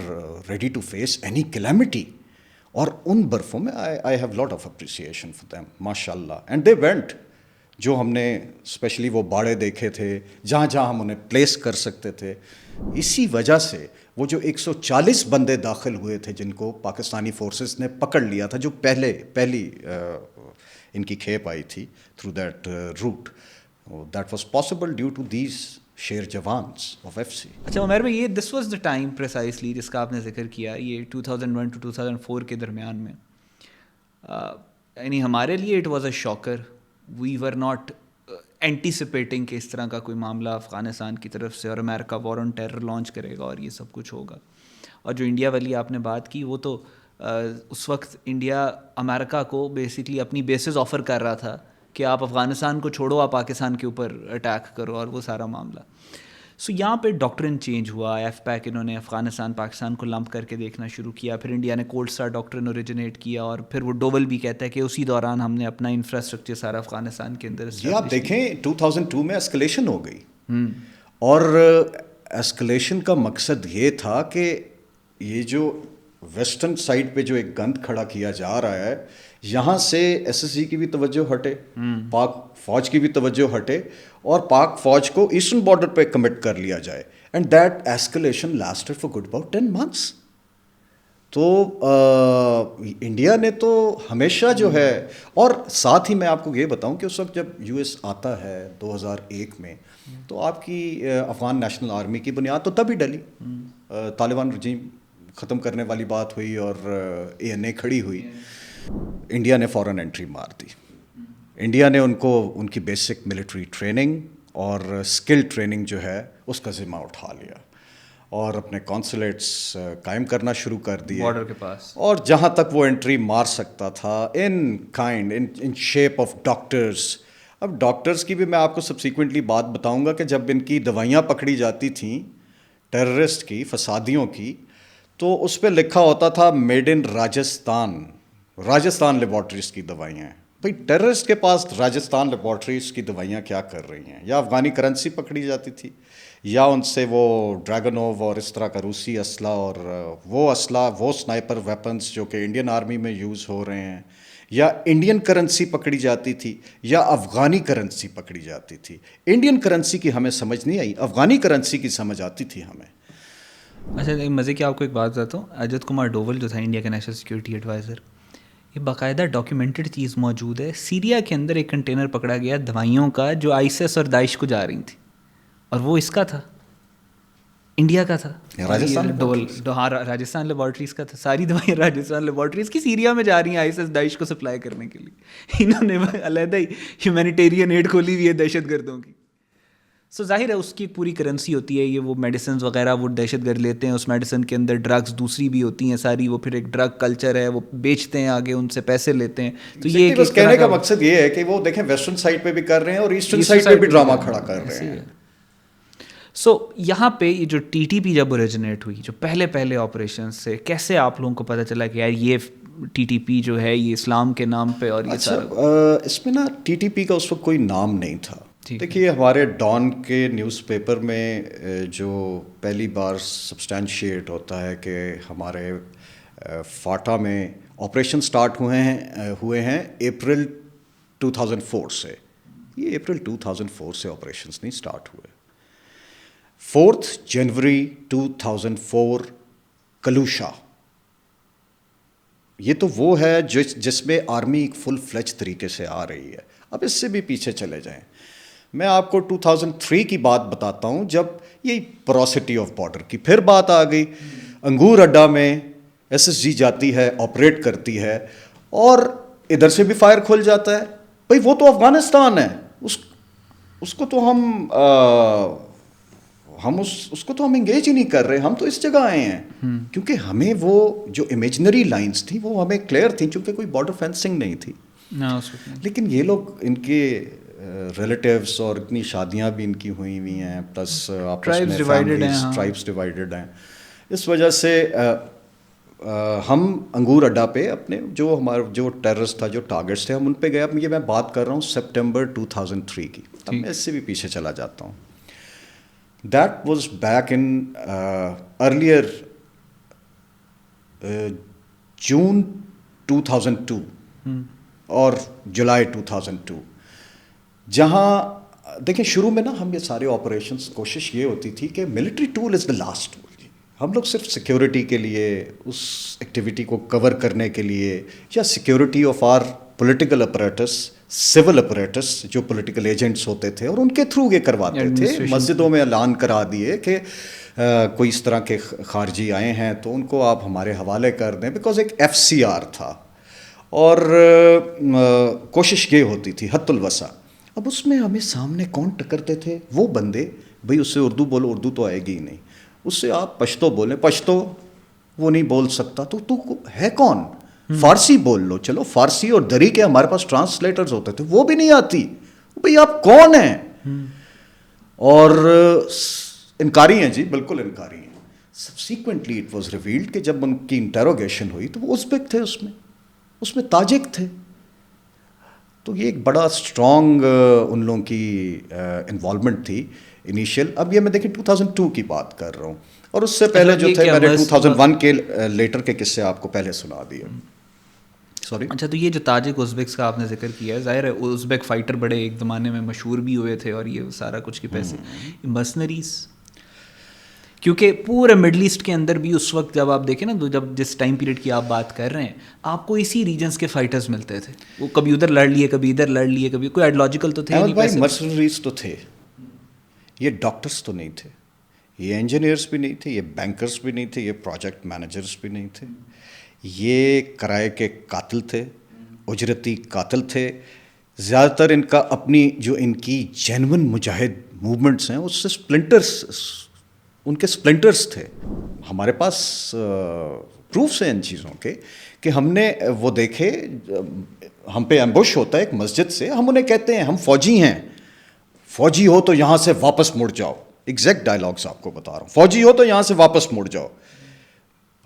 ready to face any calamity. اور ان برفوں میں I have lot of appreciation for them, ماشاء اللہ. And they went. جو ہم نے اسپیشلی وہ باڑے دیکھے تھے جہاں جہاں ہم انہیں پلیس کر سکتے تھے، اسی وجہ سے وہ جو 140 بندے داخل ہوئے تھے جن کو پاکستانی فورسز نے پکڑ لیا تھا، جو پہلی ان کی کھیپ آئی تھی through that route, that was possible due to these شیر جوانس آف ایف سی. اچھا عمیر بھائی، یہ this was the time precisely جس کا آپ نے ذکر کیا، یہ 2001 to 2004 کے درمیان میں. یعنی ہمارے لیے it was a shocker. We were not anticipating کہ اس طرح کا کوئی معاملہ افغانستان کی طرف سے اور امریکہ وار آن ٹیرر لانچ کرے گا اور یہ سب کچھ ہوگا. اور جو انڈیا والی آپ نے بات کی، وہ تو اس وقت انڈیا امریکہ کو بیسکلی اپنی بیسز آفر کر رہا تھا کہ آپ افغانستان کو چھوڑو، آپ پاکستان کے اوپر اٹیک کرو، اور وہ سارا معاملہ. سو یہاں پہ ڈاکٹرن چینج ہوا. ایف پیک انہوں نے افغانستان پاکستان کو لمپ کر کے دیکھنا شروع کیا. پھر انڈیا نے کولڈ اسٹار ڈاکٹرن اوریجنیٹ کیا، اور پھر وہ ڈوول بھی کہتا ہے کہ اسی دوران ہم نے اپنا انفراسٹرکچر سارا افغانستان کے اندر. یہ آپ دیکھیں 2002 میں اسکلیشن ہو گئی، اور اسکلیشن کا مقصد یہ تھا کہ یہ جو ویسٹرن سائڈ پہ جو ایک گند کھڑا کیا جا رہا ہے، یہاں سے ایس ایس جی کی بھی توجہ ہٹے، پاک فوج کی بھی توجہ ہٹے، اور پاک فوج کو ایسٹرن بارڈر پہ کمٹ کر لیا جائے. And that escalation lasted for good about 10 months. تو انڈیا نے تو ہمیشہ جو ہے، اور ساتھ ہی میں آپ کو یہ بتاؤں کہ اس وقت جب یو ایس آتا ہے 2001 میں، تو آپ کی افغان نیشنل آرمی کی بنیاد تو تب ہی ڈلی. طالبان رجیم ختم کرنے والی بات ہوئی اور اے این اے کھڑی ہوئی. انڈیا نے فوراً انٹری مار دی. انڈیا نے ان کو ان کی بیسک ملٹری ٹریننگ اور اسکل ٹریننگ جو ہے اس کا ذمہ اٹھا لیا، اور اپنے کونسولیٹس قائم کرنا شروع کر دیے بارڈر کے پاس، اور جہاں تک وہ انٹری مار سکتا تھا ان شیپ آف ڈاکٹرز. اب ڈاکٹرز کی بھی میں آپ کو سبسیکوینٹلی بات بتاؤں گا کہ جب ان کی دوائیاں پکڑی جاتی تھیں ٹیررسٹ کی، فسادیوں کی، تو اس پہ لکھا ہوتا تھا میڈ ان راجستھان لیبارٹریز کی دوائیاں. بھائی ٹیررسٹ کے پاس راجستھان لیبارٹریز کی دوائیاں کیا کر رہی ہیں؟ یا افغانی کرنسی پکڑی جاتی تھی، یا ان سے وہ ڈریگنوو اور اس طرح کا روسی اسلحہ اور وہ اسلحہ، وہ سنائپر ویپنز جو کہ انڈین آرمی میں یوز ہو رہے ہیں، یا انڈین کرنسی پکڑی جاتی تھی، یا افغانی کرنسی پکڑی جاتی تھی. انڈین کرنسی کی ہمیں سمجھ نہیں آئی، افغانی کرنسی کی سمجھ آتی تھی ہمیں. اچھا مزے کی آپ کو ایک بات بتاتا ہوں. اجت کمار ڈوول جو تھا انڈیا کا نیشنل سیکورٹی ایڈوائزر، یہ باقاعدہ ڈاکیومنٹڈ چیز موجود ہے. سیریا کے اندر ایک کنٹینر پکڑا گیا دوائیوں کا جو آئیسس اور داعش کو جا رہی تھی، اور وہ اس کا تھا، انڈیا کا تھا. ہاں راجستھان لیبارٹریز کا تھا. ساری دوائیاں راجستھان لیبارٹریز کی سیریا میں جا رہی ہیں آئیسس داعش کو سپلائی کرنے کے لیے. انہوں نے علیحدہ ہی ہیومینیٹیرین ایڈ کھولی ہوئی ہے دہشت گردوں کی. سو ظاہر ہے اس کی پوری کرنسی ہوتی ہے. یہ وہ میڈیسنز وغیرہ وہ دہشت گرد لیتے ہیں، اس میڈیسن کے اندر ڈرگز دوسری بھی ہوتی ہیں ساری، وہ پھر ایک ڈرگ کلچر ہے، وہ بیچتے ہیں آگے، ان سے پیسے لیتے ہیں. تو یہ بس کہنے کا مقصد یہ ہے کہ وہ دیکھیں ویسٹرن سائڈ پہ بھی کر رہے ہیں اور ایسٹرن سائڈ پہ بھی ڈرامہ کھڑا کر رہے ہیں. سو یہاں پہ یہ جو ٹی ٹی پی جب اوریجنیٹ ہوئی, جو پہلے آپریشنس سے, کیسے آپ لوگوں کو پتہ چلا کہ یار یہ ٹی ٹی پی جو ہے یہ اسلام کے نام پہ اور یہ سارا؟ اس میں نا ٹی ٹی پی کا اس وقت کوئی نام نہیں تھا. دیکھیے ہمارے ڈان کے نیوز پیپر میں جو پہلی بار سبسٹینشیٹ ہوتا ہے کہ ہمارے فاٹا میں آپریشن سٹارٹ ہوئے ہیں اپریل 2004 سے. یہ اپریل 2004 سے آپریشنس نہیں سٹارٹ ہوئے. 4 جنوری 2004 کلوشا, یہ تو وہ ہے جس میں آرمی ایک فل فلیج طریقے سے آ رہی ہے. اب اس سے بھی پیچھے چلے جائیں, میں آپ کو 2003 کی بات بتاتا ہوں جب یہ پوراسٹی آف بارڈر کی پھر بات آ گئی. انگور اڈا میں ایس ایس جی جاتی ہے, آپریٹ کرتی ہے, اور ادھر سے بھی فائر کھل جاتا ہے. بھائی وہ تو افغانستان ہے, اس کو تو ہم اس کو تو ہم انگیج ہی نہیں کر رہے. ہم تو اس جگہ آئے ہیں کیونکہ ہمیں وہ جو امیجنری لائنز تھیں وہ ہمیں کلیئر تھیں, چونکہ کوئی بارڈر فینسنگ نہیں تھی. لیکن یہ لوگ, ان کے ریلیٹیوز اور اتنی شادیاں بھی ان کی ہوئی ہیں, پلس آپس میں فیملیز, ٹرائبس ڈیوائیڈڈ ہیں. اس وجہ سے ہم انگور اڈا پہ اپنے جو ٹیررسٹ تھا, جو ٹارگیٹس تھے, ہم ان پہ گئے. اب یہ میں بات کر رہا ہوں سپٹمبر 2003 کی. اب میں اس سے بھی پیچھے چلا جاتا ہوں. That was back in earlier June 2002 اور جولائی 2002, جہاں دیکھیں شروع میں نا ہم یہ سارے آپریشنس, کوشش یہ ہوتی تھی کہ military tool is the last tool. ہم لوگ صرف سیکیورٹی کے لیے, اس ایکٹیویٹی کو کور کرنے کے لیے, یا security of or political apparatus, civil apparatus جو پولیٹیکل ایجنٹس ہوتے تھے, اور ان کے تھرو یہ کرواتے تھے. مسجدوں میں اعلان کرا دیے کہ کوئی اس طرح کے خارجی آئے ہیں تو ان کو آپ ہمارے حوالے کر دیں, بیکاز ایک ایف سی آر تھا, اور کوشش یہ ہوتی تھی حد الوسع. اب اس میں ہمیں سامنے کون ٹکرتے تھے؟ وہ بندے, بھائی اس سے اردو بولو, اردو تو آئے گی ہی نہیں. اس سے آپ پشتو بولیں, پشتو وہ نہیں بول سکتا, تو ہے کون؟ فارسی بول لو. چلو فارسی اور دری کے ہمارے پاس ٹرانسلیٹرز ہوتے تھے, وہ بھی نہیں آتی. بھئی آپ کون ہیں؟ اور انکاری ہیں جی, بالکل انکاری ہیں. سبسیکوینٹلی اٹ واز ریویلڈ کہ جب ان کی انٹروگیشن ہوئی تو وہ ازبک تھے, اس میں تاجک تھے. تو یہ ایک بڑا اسٹرانگ ان لوگوں کی انوالومنٹ تھی انیشیل. اب یہ میں دیکھیں 2002 کی بات کر رہا ہوں, اور اس سے پہلے جو تھے میں نے 2001 کے لیٹر کے قصے آپ کو پہلے سنا دیے. سوری. اچھا, تو یہ جو تاجک ازبیکس کا آپ نے ذکر کیا ہے, ظاہر ہے ازبیک فائٹر بڑے ایک زمانے میں مشہور بھی ہوئے تھے, اور یہ سارا کچھ کے پیسے مرسنریز, کیونکہ پورے مڈل ایسٹ کے اندر بھی اس وقت جب آپ دیکھیں نا, جب جس ٹائم پیریڈ کی آپ بات کر رہے ہیں, آپ کو اسی ریجنس کے فائٹرز ملتے تھے. وہ کبھی ادھر لڑ لیے, کبھی ادھر لڑ لیے, کبھی کوئی آئیڈیالوجیکل تو تھے نہیں. مرسنریز تو تھے, یہ ڈاکٹرز تو نہیں تھے, یہ انجینئرز بھی نہیں تھے, یہ بینکرز بھی نہیں تھے, یہ پروجیکٹ مینیجرز بھی نہیں تھے. یہ کرائے کے قاتل تھے, اجرتی قاتل تھے. زیادہ تر ان کا اپنی جو ان کی جینون مجاہد موومنٹس ہیں, اس سے سپلنٹرز, ان کے سپلنٹرز تھے. ہمارے پاس پروفس ہیں ان چیزوں کے کہ ہم نے وہ دیکھے, ہم پہ ایمبوش ہوتا ہے ایک مسجد سے, ہم انہیں کہتے ہیں ہم فوجی ہیں, فوجی ہو تو یہاں سے واپس مڑ جاؤ. ایگزیکٹ ڈائلاگس آپ کو بتا رہا ہوں, فوجی ہو تو یہاں سے واپس مڑ جاؤ.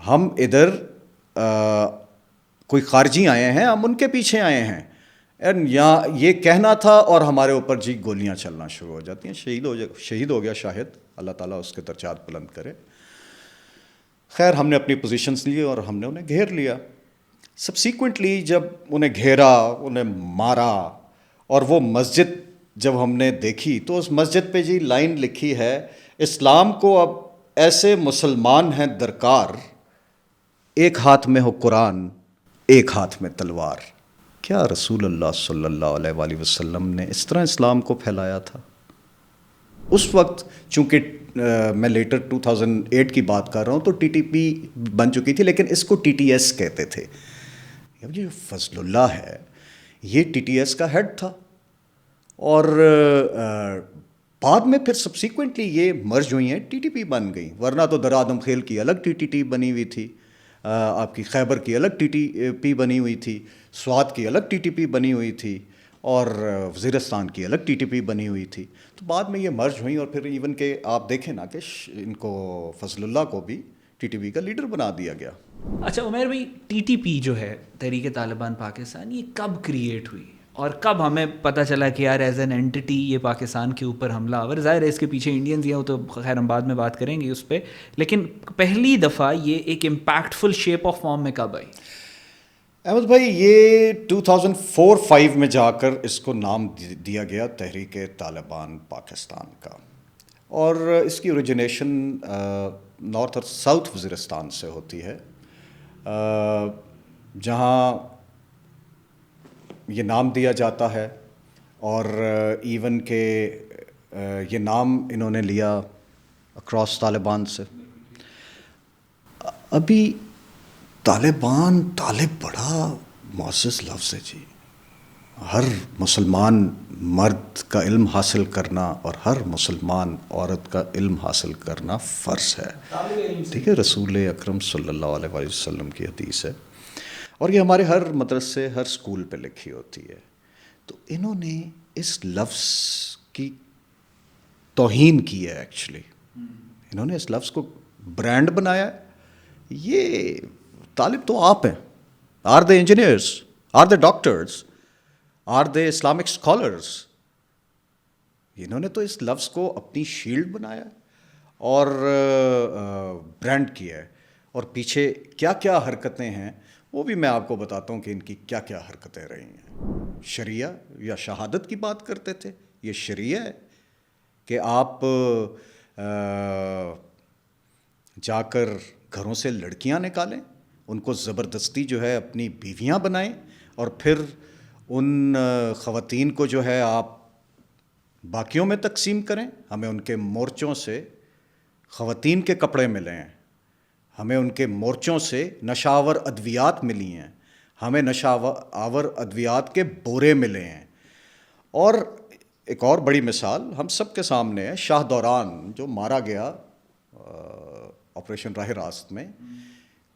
ہم ادھر کوئی خارجی آئے ہیں, ہم ان کے پیچھے آئے ہیں, یہاں یہ کہنا تھا, اور ہمارے اوپر جی گولیاں چلنا شروع ہو جاتی ہیں. شہید ہو گیا شاہد, اللہ تعالیٰ اس کے درجات بلند کرے. خیر ہم نے اپنی پوزیشنز لی اور ہم نے انہیں گھیر لیا. سبسیکوینٹلی جب انہیں گھیرا, انہیں مارا, اور وہ مسجد جب ہم نے دیکھی تو اس مسجد پہ جی لائن لکھی ہے, اسلام کو اب ایسے مسلمان ہیں درکار, ایک ہاتھ میں ہو قرآن, ایک ہاتھ میں تلوار. کیا رسول اللہ صلی اللہ علیہ وآلہ وسلم نے اس طرح اسلام کو پھیلایا تھا اس وقت؟ چونکہ میں لیٹر 2008 کی بات کر رہا ہوں تو ٹی ٹی پی بن چکی تھی, لیکن اس کو ٹی ٹی ایس کہتے تھے. یہ جو فضل اللہ ہے یہ ٹی ٹی ایس کا ہیڈ تھا, اور بعد میں پھر سبسیکوینٹلی یہ مرج ہوئی ہیں, ٹی ٹی پی بن گئی. ورنہ تو در آدم خیل کی الگ ٹی ٹی ٹی بنی ہوئی تھی, آپ کی خیبر کی الگ ٹی ٹی پی بنی ہوئی تھی, سوات کی الگ ٹی ٹی پی بنی ہوئی تھی, اور وزیرستان کی الگ TTP بنی ہوئی تھی. تو بعد میں یہ مرج ہوئیں اور پھر ایون کہ آپ دیکھیں نا کہ ان کو فضل اللہ کو بھی TTP کا لیڈر بنا دیا گیا. اچھا عمیر بھائی، TTP جو ہے تحریک طالبان پاکستان، یہ کب کریٹ ہوئی اور کب ہمیں پتہ چلا کہ یار ایز این اینٹی یہ پاکستان کے اوپر حملہ آور؟ ظاہر ہے اس کے پیچھے انڈینز ہیں، وہ تو خیر ہم بعد میں بات کریں گے اس پہ، لیکن پہلی دفعہ یہ ایک امپیکٹفل شیپ آف فارم میں کب آئی؟ احمد بھائی، یہ 2004-05 میں جا کر اس کو نام دیا گیا تحریک طالبان پاکستان کا، اور اس کی اوریجنیشن نارتھ اور ساؤتھ وزیرستان سے ہوتی ہے، جہاں یہ نام دیا جاتا ہے. اور ایون کہ یہ نام انہوں نے لیا اکراس طالبان سے. ابھی طالبان، طالب بڑا معزز لفظ ہے جی. ہر مسلمان مرد کا علم حاصل کرنا اور ہر مسلمان عورت کا علم حاصل کرنا فرض ہے. ٹھیک ہے، رسول اکرم صلی اللہ علیہ وسلم کی حدیث ہے، اور یہ ہمارے ہر مدرسے، ہر اسکول پہ لکھی ہوتی ہے. تو انہوں نے اس لفظ کی توہین کی ہے. ایکچولی انہوں نے اس لفظ کو برانڈ بنایا. یہ طالب تو آپ ہیں. Are they engineers? Are they doctors? Are they Islamic scholars? انہوں نے تو اس لفظ کو اپنی شیلڈ بنایا اور برانڈ کیا ہے. اور پیچھے کیا کیا حرکتیں ہیں وہ بھی میں آپ کو بتاتا ہوں کہ ان کی کیا کیا حرکتیں رہی ہیں. شریعہ یا شہادت کی بات کرتے تھے. یہ شریعہ ہے کہ آپ جا کر گھروں سے لڑکیاں نکالیں، ان کو زبردستی جو ہے اپنی بیویاں بنائیں، اور پھر ان خواتین کو جو ہے آپ باقیوں میں تقسیم کریں. ہمیں ان کے مورچوں سے خواتین کے کپڑے ملے ہیں، ہمیں ان کے مورچوں سے نشاور ادویات ملی ہیں، ہمیں نشاور ادویات کے بورے ملے ہیں. اور ایک اور بڑی مثال ہم سب کے سامنے ہے، شاہ دوران جو مارا گیا آپریشن راہ راست میں،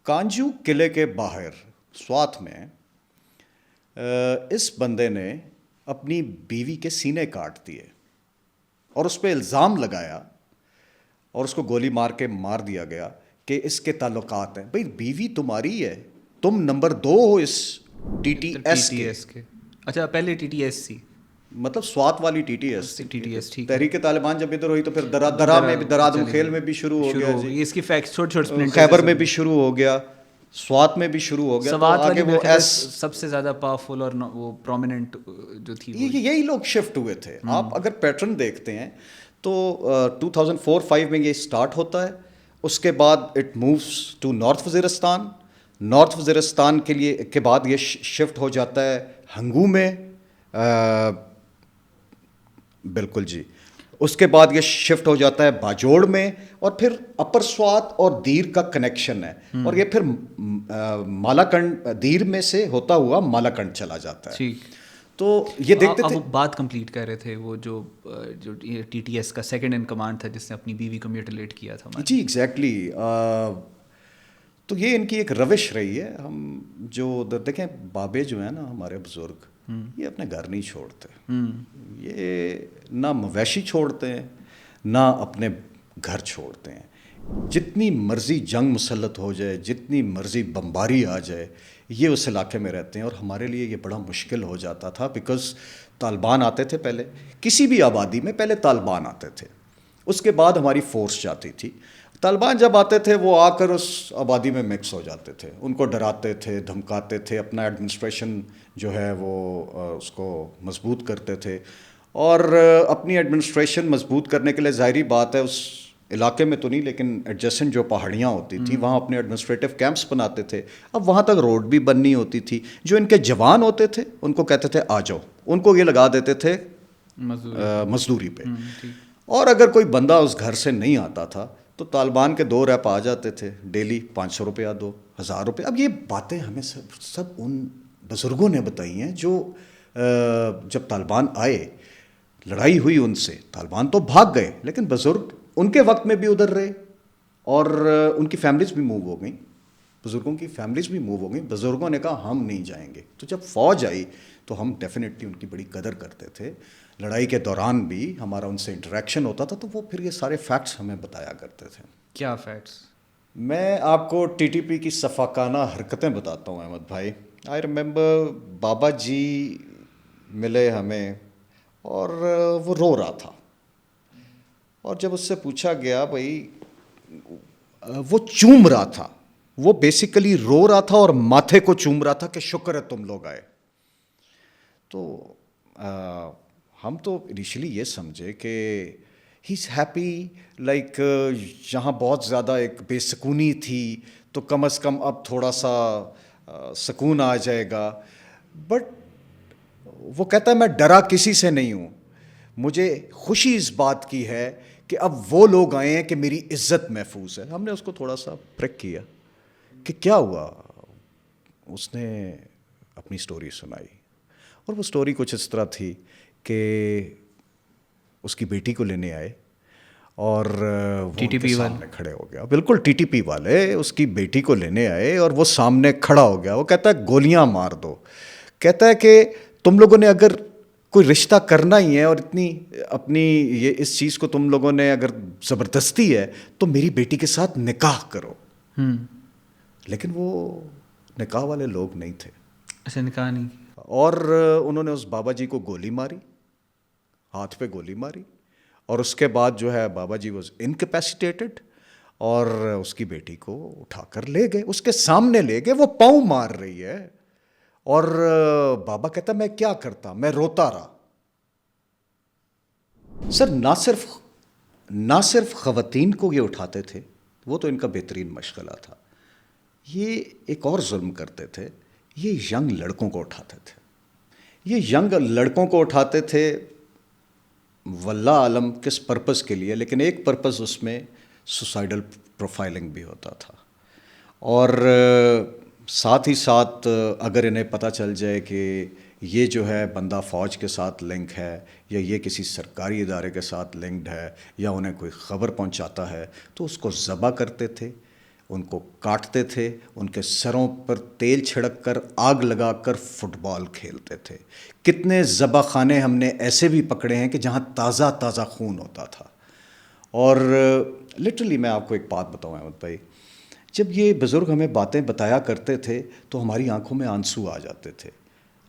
کانجو قلعے کے باہر سوات میں اس بندے نے اپنی بیوی کے سینے کاٹ دیے اور اس پہ الزام لگایا اور اس کو گولی مار کے مار دیا گیا کہ اس کے تعلقات ہیں. بھئی بیوی تمہاری ہے، تم نمبر 2 ہو اس TTS کے. اچھا پہلے TTS سی، مطلب سوات والی TTS. ٹھیک. تحریک طالبان جب ادھر ہوئی تو پھر درا میں بھی، درادم خیل میں بھی شروع ہو گیا جی. اس کی فیکٹس چھوٹے خیبر میں بھی شروع ہو گیا، سوات میں بھی شروع ہو گیا. سوات والی وہ سب سے زیادہ پاورفل اور وہ پرومیننٹ جو تھی یہی لوگ شفٹ ہوئے تھے. آپ اگر پیٹرن دیکھتے ہیں تو 2004-05 میں یہ سٹارٹ ہوتا ہے. اس کے بعد it moves to North Waziristan. North Waziristan کے بعد یہ شفٹ ہو جاتا ہے ہنگو میں. بالکل جی. اس کے بعد یہ شفٹ ہو جاتا ہے باجوڑ میں، اور پھر اپر سوات اور دیر کا کنیکشن ہے، اور یہ پھر مالاکنڈ، دیر میں سے ہوتا ہوا مالاکنڈ چلا جاتا ہے. تو یہ دیکھتے تھے. بات کمپلیٹ کر رہے تھے وہ جو TTS کا سیکنڈ ان کمانڈ تھا جس نے اپنی بیوی کو میوٹیلیٹ کیا تھا. جی ایگزیکٹلی. تو یہ ان کی ایک روش رہی ہے. ہم جو دیکھیں بابے جو ہیں نا ہمارے بزرگ، یہ اپنے گھر نہیں چھوڑتے. یہ نہ مویشی چھوڑتے ہیں نہ اپنے گھر چھوڑتے ہیں. جتنی مرضی جنگ مسلط ہو جائے، جتنی مرضی بمباری آ جائے، یہ اس علاقے میں رہتے ہیں. اور ہمارے لیے یہ بڑا مشکل ہو جاتا تھا بیکاز طالبان آتے تھے. پہلے کسی بھی آبادی میں پہلے طالبان آتے تھے، اس کے بعد ہماری فورس جاتی تھی. طالبان جب آتے تھے وہ آ کر اس آبادی میں مکس ہو جاتے تھے، ان کو ڈراتے تھے، دھمکاتے تھے، اپنا ایڈمنسٹریشن جو ہے وہ اس کو مضبوط کرتے تھے. اور اپنی ایڈمنسٹریشن مضبوط کرنے کے لیے ظاہری بات ہے اس علاقے میں تو نہیں لیکن ایڈجسٹنٹ جو پہاڑیاں ہوتی تھیں وہاں اپنے ایڈمنسٹریٹو کیمپس بناتے تھے. اب وہاں تک روڈ بھی بننی ہوتی تھی. جو ان کے جوان ہوتے تھے ان کو کہتے تھے آ جاؤ، ان کو یہ لگا دیتے تھے مزدوری پہ. اور اگر کوئی بندہ اس گھر سے نہیں آتا تھا تو طالبان کے 2 ریپ آ جاتے تھے ڈیلی، 500 روپیہ دو، 1000 روپے. اب یہ باتیں ہمیں سب ان بزرگوں نے بتائی ہیں جو جب طالبان آئے، لڑائی ہوئی ان سے، طالبان تو بھاگ گئے لیکن بزرگ ان کے وقت میں بھی ادھر رہے اور ان کی فیملیز بھی موو ہو گئیں. بزرگوں کی فیملیز بھی موو ہو گئیں. بزرگوں نے کہا ہم نہیں جائیں گے. تو جب فوج آئی تو ہم ڈیفینیٹلی ان کی بڑی قدر کرتے تھے. لڑائی کے دوران بھی ہمارا ان سے انٹریکشن ہوتا تھا تو وہ پھر یہ سارے فیکٹس ہمیں بتایا کرتے تھے. کیا فیکٹس؟ میں آپ کو ٹی ٹی پی کی صفاقانہ حرکتیں بتاتا ہوں احمد بھائی. آئی ریممبر بابا جی ملے ہمیں اور وہ رو رہا تھا, اور جب اس سے پوچھا گیا بھائی, وہ چوم رہا تھا, وہ بیسیکلی رو رہا تھا اور ماتھے کو چوم رہا تھا کہ شکر ہے تم لوگ آئے. تو ہم تو انیشلی یہ سمجھے کہ ہی از ہیپی, لائک جہاں بہت زیادہ ایک بے سکونی تھی تو کم از کم اب تھوڑا سا سکون آ جائے گا. بٹ وہ کہتا ہے میں ڈرا کسی سے نہیں ہوں, مجھے خوشی اس بات کی ہے کہ اب وہ لوگ آئے ہیں کہ میری عزت محفوظ ہے. ہم نے اس کو تھوڑا سا پرک کیا کہ کیا ہوا. اس نے اپنی سٹوری سنائی, اور وہ سٹوری کچھ اس طرح تھی کہ اس کی بیٹی کو لینے آئے اور وہ ان کے سامنے کھڑے ہو گیا. بالکل ٹی ٹی پی والے اس کی بیٹی کو لینے آئے اور وہ سامنے کھڑا ہو گیا. وہ کہتا ہے گولیاں مار دو. کہتا ہے کہ تم لوگوں نے اگر کوئی رشتہ کرنا ہی ہے اور اتنی اپنی یہ اس چیز کو تم لوگوں نے اگر زبردستی ہے تو میری بیٹی کے ساتھ نکاح کرو. لیکن وہ نکاح والے لوگ نہیں تھے. اچھا, نکاح نہیں. اور انہوں نے اس بابا جی کو گولی ماری, ہاتھ پہ گولی ماری, اور اس کے بعد جو ہے بابا جی واز انکیپیسیٹیٹڈ, اور اس کی بیٹی کو اٹھا کر لے گئے, اس کے سامنے لے گئے. وہ پاؤں مار رہی ہے اور بابا کہتا میں کیا کرتا, میں روتا رہا. سر نہ صرف خواتین کو یہ اٹھاتے تھے, وہ تو ان کا بہترین مشغلہ تھا, یہ ایک اور ظلم کرتے تھے, یہ ینگ لڑکوں کو اٹھاتے تھے. یہ ینگ لڑکوں کو اٹھاتے تھے واللہ عالم کس پرپس کے لیے, لیکن ایک پرپس اس میں سوسائڈل پروفائلنگ بھی ہوتا تھا. اور ساتھ ہی ساتھ اگر انہیں پتہ چل جائے کہ یہ جو ہے بندہ فوج کے ساتھ لنک ہے یا یہ کسی سرکاری ادارے کے ساتھ لنکڈ ہے یا انہیں کوئی خبر پہنچاتا ہے, تو اس کو ذبح کرتے تھے, ان کو کاٹتے تھے, ان کے سروں پر تیل چھڑک کر آگ لگا کر فٹ بال کھیلتے تھے. کتنے ذبح خانے ہم نے ایسے بھی پکڑے ہیں کہ جہاں تازہ تازہ خون ہوتا تھا. اور لٹرلی میں آپ کو ایک بات بتاؤں احمد بھائی, جب یہ بزرگ ہمیں باتیں بتایا کرتے تھے تو ہماری آنکھوں میں آنسو آ جاتے تھے,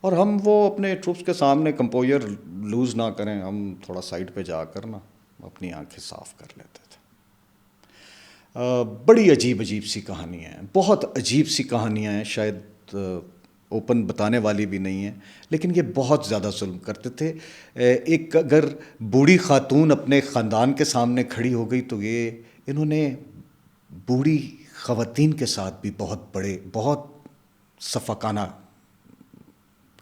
اور ہم وہ اپنے ٹروپس کے سامنے کمپوزر لوز نہ کریں, ہم تھوڑا سائڈ پہ جا کر نا اپنی آنکھیں صاف کر لیتے تھے. بڑی عجیب سی کہانیاں ہیں, بہت عجیب سی کہانیاں ہیں, شاید اوپن بتانے والی بھی نہیں ہیں, لیکن یہ بہت زیادہ ظلم کرتے تھے. ایک اگر بوڑھی خاتون اپنے خاندان کے سامنے کھڑی ہو گئی تو یہ انہوں نے بوڑھی خواتین کے ساتھ بھی بہت صفاقانہ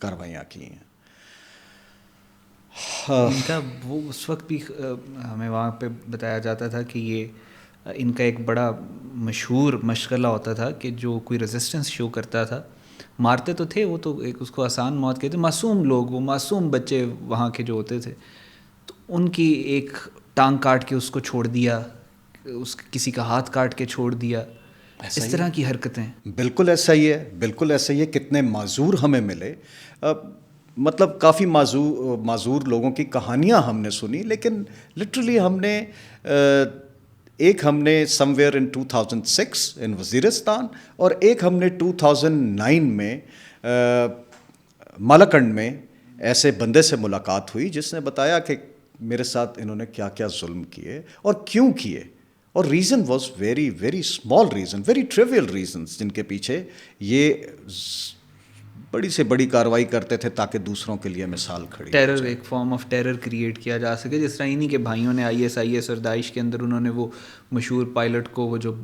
کاروائیاں کی ہیں. ان کا وہ اس وقت بھی ہمیں وہاں پہ بتایا جاتا تھا کہ یہ ان کا ایک بڑا مشہور مشغلہ ہوتا تھا کہ جو کوئی ریزسٹنس شو کرتا تھا, مارتے تو تھے وہ تو ایک اس کو آسان موت کہتے, معصوم لوگ, وہ معصوم بچے وہاں کے جو ہوتے تھے, تو ان کی ایک ٹانگ کاٹ کے اس کو چھوڑ دیا, اس کسی کا ہاتھ کاٹ کے چھوڑ دیا, اس طرح کی حرکتیں. بالکل ایسا ہی ہے, بالکل ایسا ہی ہے. کتنے معذور ہمیں ملے, مطلب کافی معذور لوگوں کی کہانیاں ہم نے سنی, لیکن لٹرلی ہم نے سم ویئر ان 2006 ان وزیرستان, اور ایک ہم نے 2009 میں مالاکنڈ میں ایسے بندے سے ملاقات ہوئی جس نے بتایا کہ میرے ساتھ انہوں نے کیا کیا ظلم کیے اور کیوں کیے, اور reason was very very small reason, very trivial reasons, جن کے پیچھے یہ بڑی سے بڑی کارروائی کرتے تھے تاکہ دوسروں کے لیے مثال کھڑی ہو ٹیرر, ایک فارم آف ٹیرر کریٹ کیا جا سکے, جس طرح انہی کے بھائیوں نے آئی ایس اور داعش کے اندر انہوں نے وہ مشہور پائلٹ کو وہ جو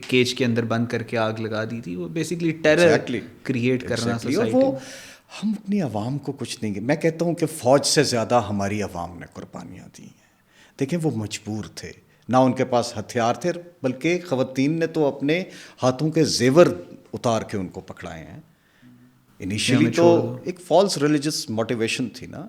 کیج کے اندر بند کر کے آگ لگا دی تھی, وہ بیسیکلی ٹیرر کریٹ کرنا سوسائٹی. اور وہ ہم اپنی عوام کو کچھ نہیں, میں کہتا ہوں کہ فوج سے زیادہ ہماری عوام نے قربانیاں دی ہیں. دیکھیں وہ مجبور تھے, نہ ان کے پاس ہتھیار تھے, بلکہ خواتین نے تو اپنے ہاتھوں کے زیور اتار کے ان کو پکڑائے ہیں. انیشلی تو ایک فالس ریلیجس موٹیویشن تھی نا,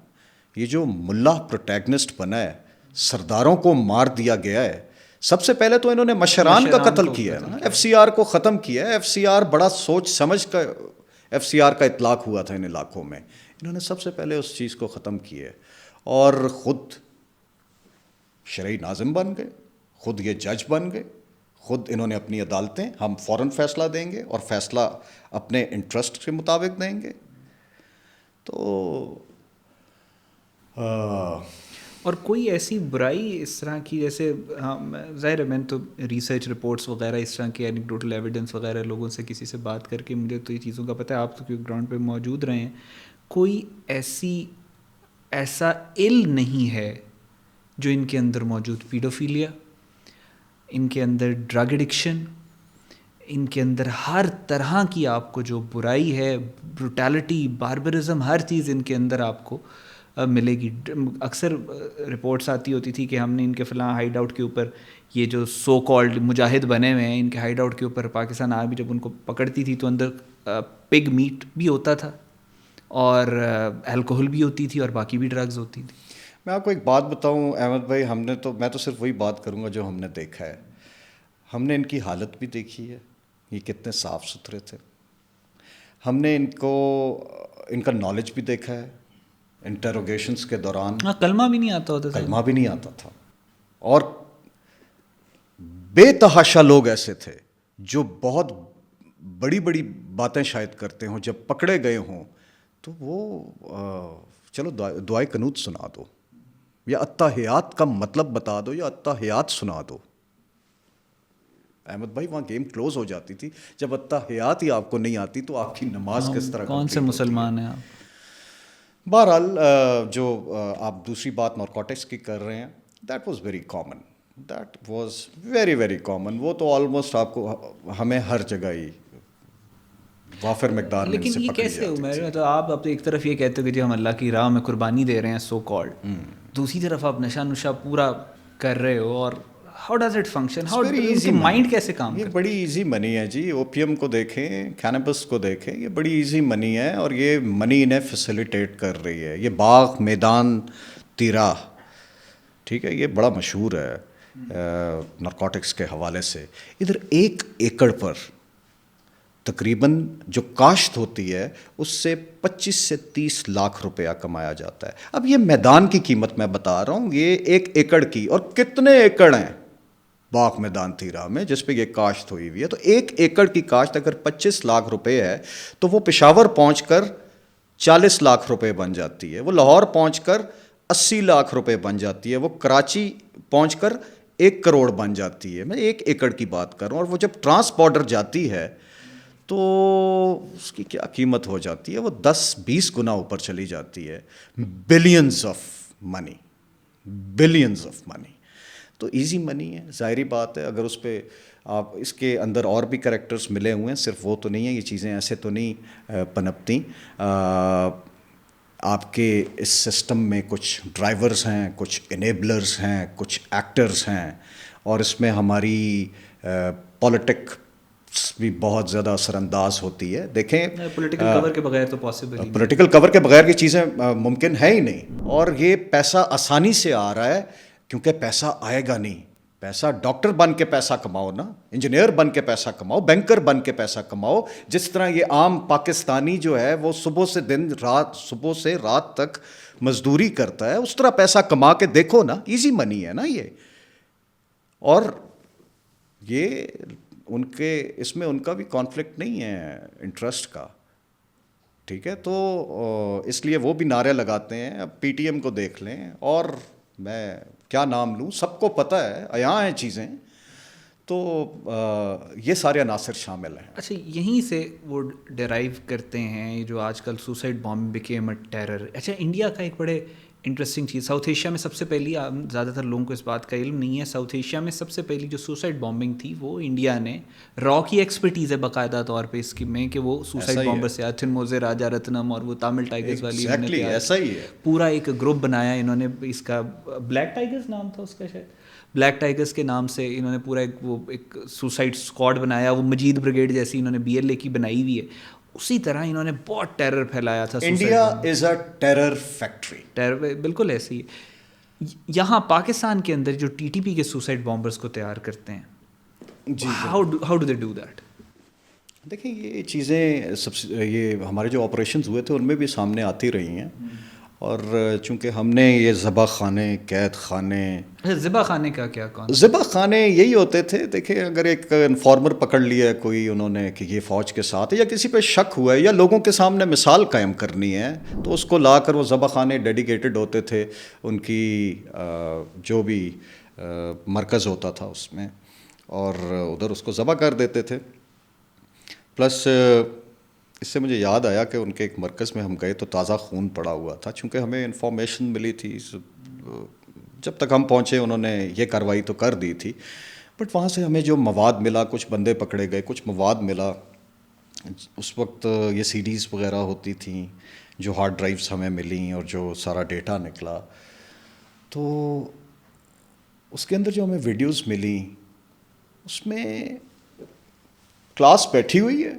یہ جو ملا پروٹیگنسٹ بنا ہے, سرداروں کو مار دیا گیا ہے, سب سے پہلے تو انہوں نے مشران کا قتل کیا ہے نا, ایف سی آر کو ختم کیا ہے. ایف سی آر بڑا سوچ سمجھ کا ایف سی آر کا اطلاق ہوا تھا ان علاقوں میں, انہوں نے سب سے پہلے اس چیز کو ختم کیا ہے, اور خود شرعی ناظم بن گئے, خود یہ جج بن گئے, خود انہوں نے اپنی عدالتیں, ہم فوراً فیصلہ دیں گے اور فیصلہ اپنے انٹرسٹ کے مطابق دیں گے. تو اور کوئی ایسی برائی اس طرح کی, جیسے ظاہر ہے میں نے تو ریسرچ رپورٹس وغیرہ اس طرح کے اینیکڈوٹل ایویڈنس وغیرہ لوگوں سے کسی سے بات کر کے مجھے تو یہ چیزوں کا پتہ ہے, آپ تو کیونکہ گراؤنڈ پہ موجود رہے ہیں, کوئی ایسا نہیں ہے جو ان کے اندر موجود پیڈوفیلیا, ان کے اندر ڈرگ ایڈکشن, ان کے اندر ہر طرح کی آپ کو جو برائی ہے, بروٹیلٹی, باربرزم, ہر چیز ان کے اندر آپ کو ملے گی. اکثر رپورٹس آتی ہوتی تھی کہ ہم نے ان کے فلاں ہائیڈ آؤٹ کے اوپر, یہ جو سو کالڈ مجاہد بنے ہوئے ہیں, ان کے ہائیڈ آؤٹ کے اوپر پاکستان آرمی جب ان کو پکڑتی تھی تو اندر پگ میٹ بھی ہوتا تھا اور الکوہل بھی ہوتی تھی اور باقی بھی ڈرگز ہوتی تھی. میں آپ کو ایک بات بتاؤں احمد بھائی, میں تو صرف وہی بات کروں گا جو ہم نے دیکھا ہے. ہم نے ان کی حالت بھی دیکھی ہے, یہ کتنے صاف ستھرے تھے. ہم نے ان کا نالج بھی دیکھا ہے, انٹروگیشنز کے دوران کلمہ بھی نہیں آتا ہوتا تھا, کلمہ بھی نہیں آتا تھا, اور بے تحاشا لوگ ایسے تھے جو بہت بڑی بڑی باتیں شاید کرتے ہوں, جب پکڑے گئے ہوں تو وہ چلو دعائے قنوت سنا دو, یا التحیات کا مطلب بتا دو, یا التحیات سنا دو. احمد بھائی وہاں گیم کلوز ہو جاتی تھی. جب التحیات ہی آپ کو نہیں آتی تو آپ کی نماز کس طرح کون سے مسلمان ہیں آپ؟ بہرحال جو آپ دوسری بات نارکوٹکس کی کر رہے ہیں, that was very common, that was very very common. وہ تو آلموسٹ آپ کو ہمیں ہر جگہ ہی وافر مقدار میں. لیکن یہ کیسے عمر, تو آپ ایک طرف یہ کہتے ہو کہ جی ہم اللہ کی راہ میں قربانی دے رہے ہیں سو کالڈ, دوسری طرف آپ نشہ نشہ پورا کر رہے ہو, اور how does it function, how mind کیسے کام؟ یہ بڑی ایزی منی ہے جی. اوپیم کو دیکھیں, کینیبس کو دیکھیں, یہ بڑی ایزی منی ہے, اور یہ منی انہیں فیسیلیٹیٹ کر رہی ہے. یہ باغ میدان تیرا, ٹھیک ہے, یہ بڑا مشہور ہے نارکوٹکس کے حوالے سے. ادھر 1 ایکڑ پر تقریباً جو کاشت ہوتی ہے اس سے 25 سے 30 لاکھ روپیہ کمایا جاتا ہے. اب یہ میدان کی قیمت میں بتا رہا ہوں, یہ 1 ایکڑ کی, اور کتنے ایکڑ ہیں باغ میدان تیرا میں جس پہ یہ کاشت ہوئی ہوئی ہے. تو 1 ایکڑ کی کاشت اگر 25 لاکھ روپے ہے تو وہ پشاور پہنچ کر 40 لاکھ روپے بن جاتی ہے, وہ لاہور پہنچ کر 80 لاکھ روپے بن جاتی ہے, وہ کراچی پہنچ کر 1 کروڑ بن جاتی ہے. میں 1 ایکڑ کی بات کر رہا ہوں, اور وہ جب ٹرانس بارڈر جاتی ہے تو اس کی کیا قیمت ہو جاتی ہے, وہ 10-20 گنا اوپر چلی جاتی ہے. Billions of money, billions of money. تو ایزی منی ہے, ظاہری بات ہے. اگر اس پہ آپ, اس کے اندر اور بھی کریکٹرز ملے ہوئے ہیں, صرف وہ تو نہیں ہے, یہ چیزیں ایسے تو نہیں پنپتی. آپ کے اس سسٹم میں کچھ ڈرائیورز ہیں, کچھ انیبلرز ہیں, کچھ ایکٹرز ہیں, اور اس میں ہماری پولیٹکس بھی بہت زیادہ اثر انداز ہوتی ہے. دیکھیں پولیٹیکل کور کے بغیر تو پاسبل ہی, پولیٹیکل کور کے بغیر کی چیزیں ممکن ہے ہی نہیں. اور یہ پیسہ آسانی سے آ رہا ہے کیونکہ پیسہ آئے گا نہیں. پیسہ ڈاکٹر بن کے پیسہ کماؤ نا, انجینئر بن کے پیسہ کماؤ, بینکر بن کے پیسہ کماؤ. جس طرح یہ عام پاکستانی جو ہے وہ صبح سے رات تک مزدوری کرتا ہے, اس طرح پیسہ کما کے دیکھو نا. ایزی منی ہے نا یہ. اور یہ اس میں ان کا بھی کانفلکٹ نہیں ہے انٹرسٹ کا, ٹھیک ہے. تو اس لیے وہ بھی نعرے لگاتے ہیں. اب پی ٹی ایم کو دیکھ لیں, اور میں کیا نام لوں, سب کو پتہ ہے, عیاں ہیں چیزیں. تو یہ سارے عناصر شامل ہیں. اچھا, یہیں سے وہ ڈیرائیو کرتے ہیں جو آج کل suicide bomb became a terror. اچھا, انڈیا کا ایک بڑے انٹرسٹنگ چیز, ساؤتھ ایشیا میں سب سے پہلی, زیادہ تر لوگوں کو اس بات کا علم نہیں ہے, ساؤتھ ایشیا میں سب سے پہلی جو سوسائڈ بامبنگ تھی وہ انڈیا نے, را کی ایکسپرٹیز ہے باقاعدہ طور پہ اس کی میں, کہ وہ سوسائڈ بامبر سے اتھن موزے راجا رتنم اور وہ تامل ٹائگرز والی, ایسا ہی ہے, پورا ایک گروپ بنایا انہوں نے. اس کا بلیک ٹائگرز نام تھا اس کا شاید, بلیک ٹائگرز کے نام سے انہوں نے پورا ایک سوسائڈ اسکواڈ بنایا. وہ مجید بریگیڈ جیسی انہوں نے بی ایل اے کی بنائی ہوئی ہے. اسی طرح انہوں نے بہت ٹیرر پھیلایا تھا. India is a terror factory. Terror بالکل ایسے ہی. یہاں پاکستان کے اندر جو ٹی ٹی پی کے سوسائڈ بامبرز کو تیار کرتے ہیں, جی how do they do that? دیکھیں یہ چیزیں یہ ہمارے جو آپریشنز ہوئے تھے ان میں بھی سامنے آتی رہی ہیں, اور چونکہ ہم نے یہ ذبح خانے, قید خانے, ذبح خانے کا کیا کون؟ ذبح خانے یہی ہوتے تھے. دیکھیں اگر ایک انفارمر پکڑ لیا ہے کوئی انہوں نے کہ یہ فوج کے ساتھ ہے, یا کسی پہ شک ہوا ہے, یا لوگوں کے سامنے مثال قائم کرنی ہے, تو اس کو لا کر وہ ذبح خانے ڈیڈیکیٹڈ ہوتے تھے, ان کی جو بھی مرکز ہوتا تھا اس میں, اور ادھر اس کو ذبح کر دیتے تھے. پلس اس سے مجھے یاد آیا کہ ان کے ایک مرکز میں ہم گئے تو تازہ خون پڑا ہوا تھا, چونکہ ہمیں انفارمیشن ملی تھی, جب تک ہم پہنچے انہوں نے یہ کارروائی تو کر دی تھی, بٹ وہاں سے ہمیں جو مواد ملا, کچھ بندے پکڑے گئے, کچھ مواد ملا. اس وقت یہ سی ڈیز وغیرہ ہوتی تھیں جو ہارڈ ڈرائیوز ہمیں ملیں, اور جو سارا ڈیٹا نکلا, تو اس کے اندر جو ہمیں ویڈیوز ملیں اس میں کلاس بیٹھی ہوئی ہے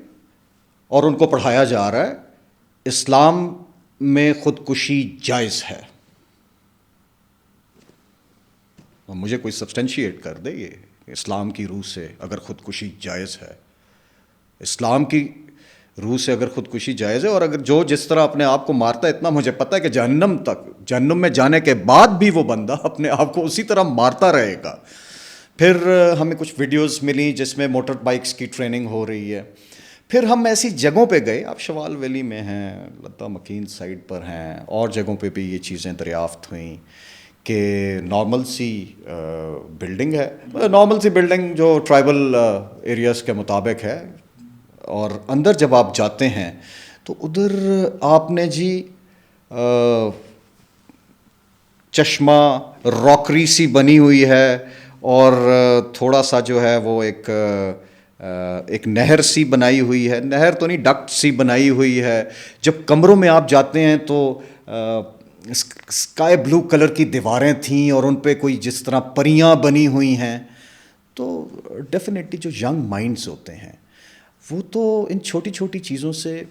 اور ان کو پڑھایا جا رہا ہے اسلام میں خودکشی جائز ہے. مجھے کوئی سبسٹینشیٹ کر دے یہ اسلام کی روح سے اگر خودکشی جائز ہے, اسلام کی روح سے اگر خودکشی جائز ہے, اور اگر جو جس طرح اپنے آپ کو مارتا ہے, اتنا مجھے پتہ ہے کہ جہنم میں جانے کے بعد بھی وہ بندہ اپنے آپ کو اسی طرح مارتا رہے گا. پھر ہمیں کچھ ویڈیوز ملیں جس میں موٹر بائکس کی ٹریننگ ہو رہی ہے. پھر ہم ایسی جگہوں پہ گئے, آپ شوال ویلی میں ہیں, لتا مکین سائڈ پر ہیں, اور جگہوں پہ بھی یہ چیزیں دریافت ہوئیں کہ نارمل سی بلڈنگ ہے, نارمل سی بلڈنگ جو ٹرائبل ایریاز کے مطابق ہے, اور اندر جب آپ جاتے ہیں تو ادھر آپ نے جی چشمہ راکری سی بنی ہوئی ہے, اور تھوڑا سا جو ہے وہ ایک نہر سی بنائی ہوئی ہے, نہر تو نہیں ڈکٹ سی بنائی ہوئی ہے. جب کمروں میں آپ جاتے ہیں تو اسکائی بلو کلر کی دیواریں تھیں, اور ان پہ کوئی جس طرح پریاں بنی ہوئی ہیں. تو ڈیفینیٹلی جو ینگ مائنڈز ہوتے ہیں وہ تو ان چھوٹی چھوٹی چیزوں سے,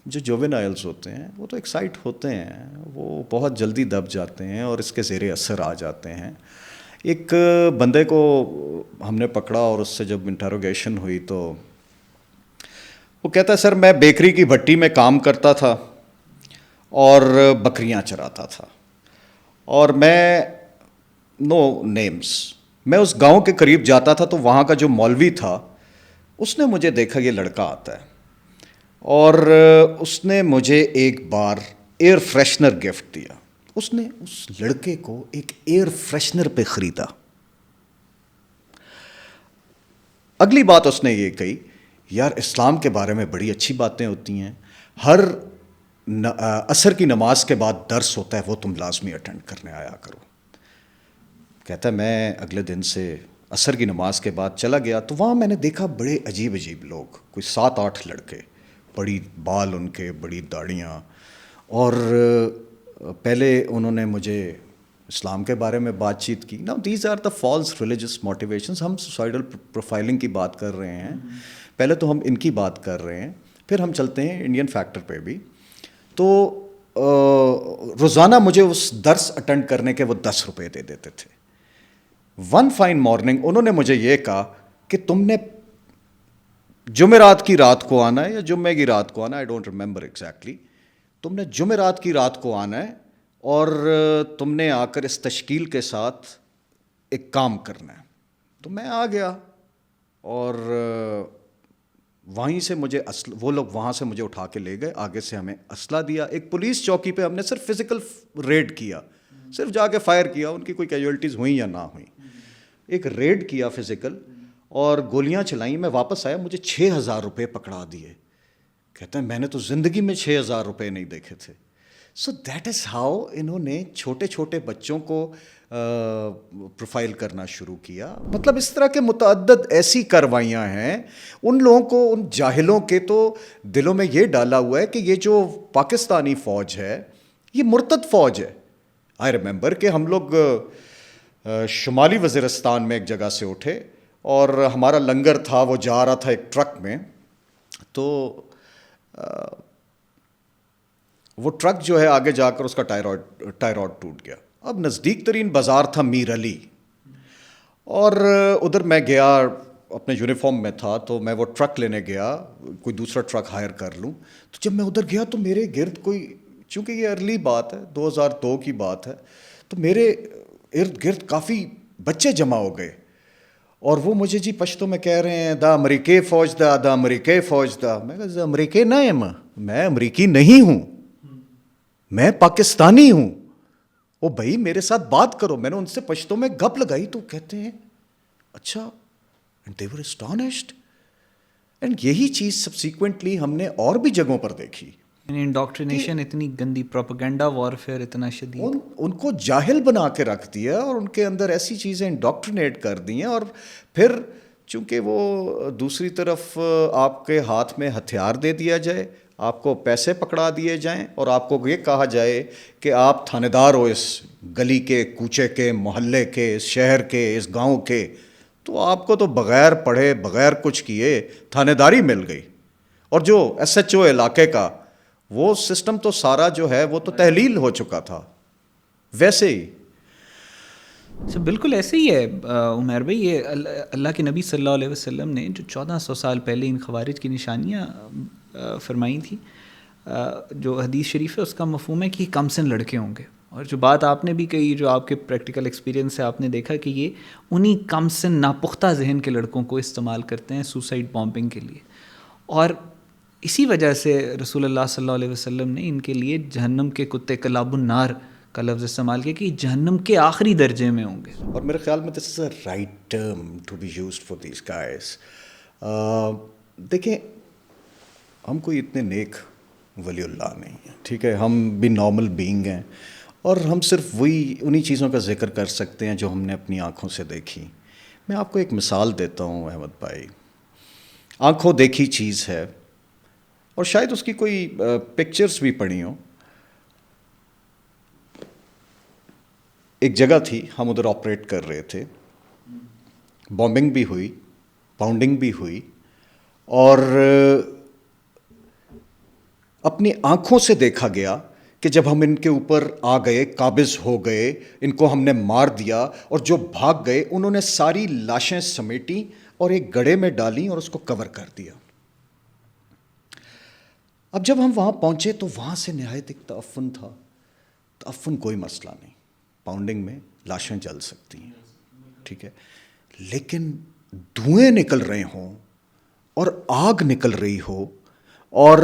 جو جوونائلز ہوتے ہیں وہ تو ایکسائٹ ہوتے ہیں, وہ بہت جلدی دب جاتے ہیں اور اس کے زیر اثر آ جاتے ہیں. ایک بندے کو ہم نے پکڑا, اور اس سے جب انٹروگیشن ہوئی تو وہ کہتا ہے سر میں بیکری کی بھٹی میں کام کرتا تھا اور بکریاں چراتا تھا, اور میں نو نیمز, میں اس گاؤں کے قریب جاتا تھا تو وہاں کا جو مولوی تھا اس نے مجھے دیکھا یہ لڑکا آتا ہے, اور اس نے مجھے ایک بار ایئر فریشنر گفٹ دیا. اس نے اس لڑکے کو ایک ایئر فریشنر پہ خریدا. اگلی بات اس نے یہ کہی, یار اسلام کے بارے میں بڑی اچھی باتیں ہوتی ہیں, ہر عصر کی نماز کے بعد درس ہوتا ہے, وہ تم لازمی اٹینڈ کرنے آیا کرو. کہتا ہے میں اگلے دن سے عصر کی نماز کے بعد چلا گیا, تو وہاں میں نے دیکھا بڑے عجیب عجیب لوگ, کوئی 7-8 لڑکے, بڑی بال ان کے, بڑی داڑیاں, اور پہلے انہوں نے مجھے اسلام کے بارے میں بات چیت کی. نا these are the false religious motivations. ہم سوسائڈل پروفائلنگ کی بات کر رہے ہیں, پہلے تو ہم ان کی بات کر رہے ہیں, پھر ہم چلتے ہیں انڈین فیکٹر پہ بھی. تو روزانہ مجھے اس درس اٹینڈ کرنے کے وہ 10 روپے دے دیتے تھے. ون فائن مارننگ انہوں نے مجھے یہ کہا کہ تم نے جمعرات کی رات کو آنا ہے, یا جمعے کی رات کو آنا ہے, آئی ڈونٹ ریمبر ایگزیکٹلی, تم نے جمعرات کی رات کو آنا ہے, اور تم نے آ کر اس تشکیل کے ساتھ ایک کام کرنا ہے. تو میں آ گیا, اور وہیں سے مجھے وہ لوگ وہاں سے مجھے اٹھا کے لے گئے, آگے سے ہمیں اسلحہ دیا. ایک پولیس چوکی پہ ہم نے صرف فزیکل ریڈ کیا, صرف جا کے فائر کیا, ان کی کوئی کیجولٹیز ہوئیں یا نہ ہوئیں, ایک ریڈ کیا فزیکل, اور گولیاں چلائیں. میں واپس آیا, مجھے 6,000 روپے پکڑا دیے. کہتے ہیں میں نے تو زندگی میں 6,000 روپے نہیں دیکھے تھے. سو دیٹ از ہاؤ انہوں نے چھوٹے چھوٹے بچوں کو پروفائل کرنا شروع کیا. مطلب اس طرح کے متعدد ایسی کاروائیاں ہیں. ان لوگوں کو, ان جاہلوں کے تو دلوں میں یہ ڈالا ہوا ہے کہ یہ جو پاکستانی فوج ہے یہ مرتد فوج ہے. آئی ریممبر کہ ہم لوگ شمالی وزیرستان میں ایک جگہ سے اٹھے, اور ہمارا لنگر تھا وہ جا رہا تھا ایک ٹرک میں, تو وہ ٹرک جو ہے آگے جا کر اس کا ٹائر راڈ ٹوٹ گیا. اب نزدیک ترین بازار تھا میر علی، اور ادھر میں گیا، اپنے یونیفارم میں تھا تو میں وہ ٹرک لینے گیا، کوئی دوسرا ٹرک ہائر کر لوں. تو جب میں ادھر گیا تو میرے گرد کوئی، چونکہ یہ ارلی بات ہے 2002 کی بات ہے، تو میرے ارد گرد کافی بچے جمع ہو گئے، اور وہ مجھے جی پشتو میں کہہ رہے ہیں دا امریکی فوج دا، دا امریکی فوج دا. میں کہا امریکی نہ ہے، میں امریکی نہیں ہوں، میں پاکستانی ہوں. وہ بھائی میرے ساتھ بات کرو. میں نے ان سے پشتو میں گپ لگائی تو کہتے ہیں اچھا، and they were astonished. and یہی چیز سبسیکوینٹلی ہم نے اور بھی جگہوں پر دیکھی. انڈاکٹرینیشن اتنی گندی، پروپیگنڈا وارفیئر اتنا شدید، ان کو جاہل بنا کے رکھ دیا اور ان کے اندر ایسی چیزیں انڈاکٹرینیٹ کر دی ہیں. اور پھر چونکہ وہ دوسری طرف آپ کے ہاتھ میں ہتھیار دے دیا جائے، آپ کو پیسے پکڑا دیے جائیں، اور آپ کو یہ کہا جائے کہ آپ تھانے دار ہو اس گلی کے، کوچے کے، محلے کے، اس شہر کے، اس گاؤں کے، تو آپ کو تو بغیر پڑھے بغیر کچھ کیے تھانے داری مل گئی. اور جو ایس ایچ او علاقے کا وہ سسٹم تو سارا جو ہے وہ تو تحلیل ہو چکا تھا. ویسے ہی بالکل ایسے ہی ہے عمیر بھائی. یہ اللہ کے نبی صلی اللہ علیہ وسلم نے جو 1400 سال پہلے ان خوارج کی نشانیاں فرمائی تھیں، جو حدیث شریف ہے اس کا مفہوم ہے کہ کم سن لڑکے ہوں گے. اور جو بات آپ نے بھی کہی، جو آپ کے پریکٹیکل ایکسپیرینس سے آپ نے دیکھا کہ یہ انہی کم سن ناپختہ ذہن کے لڑکوں کو استعمال کرتے ہیں سوسائڈ بامبنگ کے لیے. اور اسی وجہ سے رسول اللہ صلی اللہ علیہ وسلم نے ان کے لیے جہنم کے کتے کلاب النار کا لفظ استعمال کیا کہ جہنم کے آخری درجے میں ہوں گے. اور میرے خیال میں this is a right term to be used for these guys. دیکھیں ہم کوئی اتنے نیک ولی اللہ نہیں ہیں، ٹھیک ہے، ہم بھی نارمل بینگ ہیں، اور ہم صرف انہی چیزوں کا ذکر کر سکتے ہیں جو ہم نے اپنی آنکھوں سے دیکھی. میں آپ کو ایک مثال دیتا ہوں احمد بھائی. آنکھوں دیکھی چیز ہے، اور شاید اس کی کوئی پکچرز بھی پڑھی ہوں. ایک جگہ تھی، ہم ادھر آپریٹ کر رہے تھے، بامبنگ بھی ہوئی، پاؤنڈنگ بھی ہوئی، اور اپنی آنکھوں سے دیکھا گیا کہ جب ہم ان کے اوپر آ گئے، قابض ہو گئے، ان کو ہم نے مار دیا، اور جو بھاگ گئے انہوں نے ساری لاشیں سمیٹی اور ایک گڑھے میں ڈالیں اور اس کو کور کر دیا. اب جب ہم وہاں پہنچے تو وہاں سے نہایت ایک تعفن تھا. تعفن کوئی مسئلہ نہیں، پاؤنڈنگ میں لاشیں جل سکتی ہیں، ٹھیک ہے، لیکن دھوئیں نکل رہے ہوں اور آگ نکل رہی ہو، اور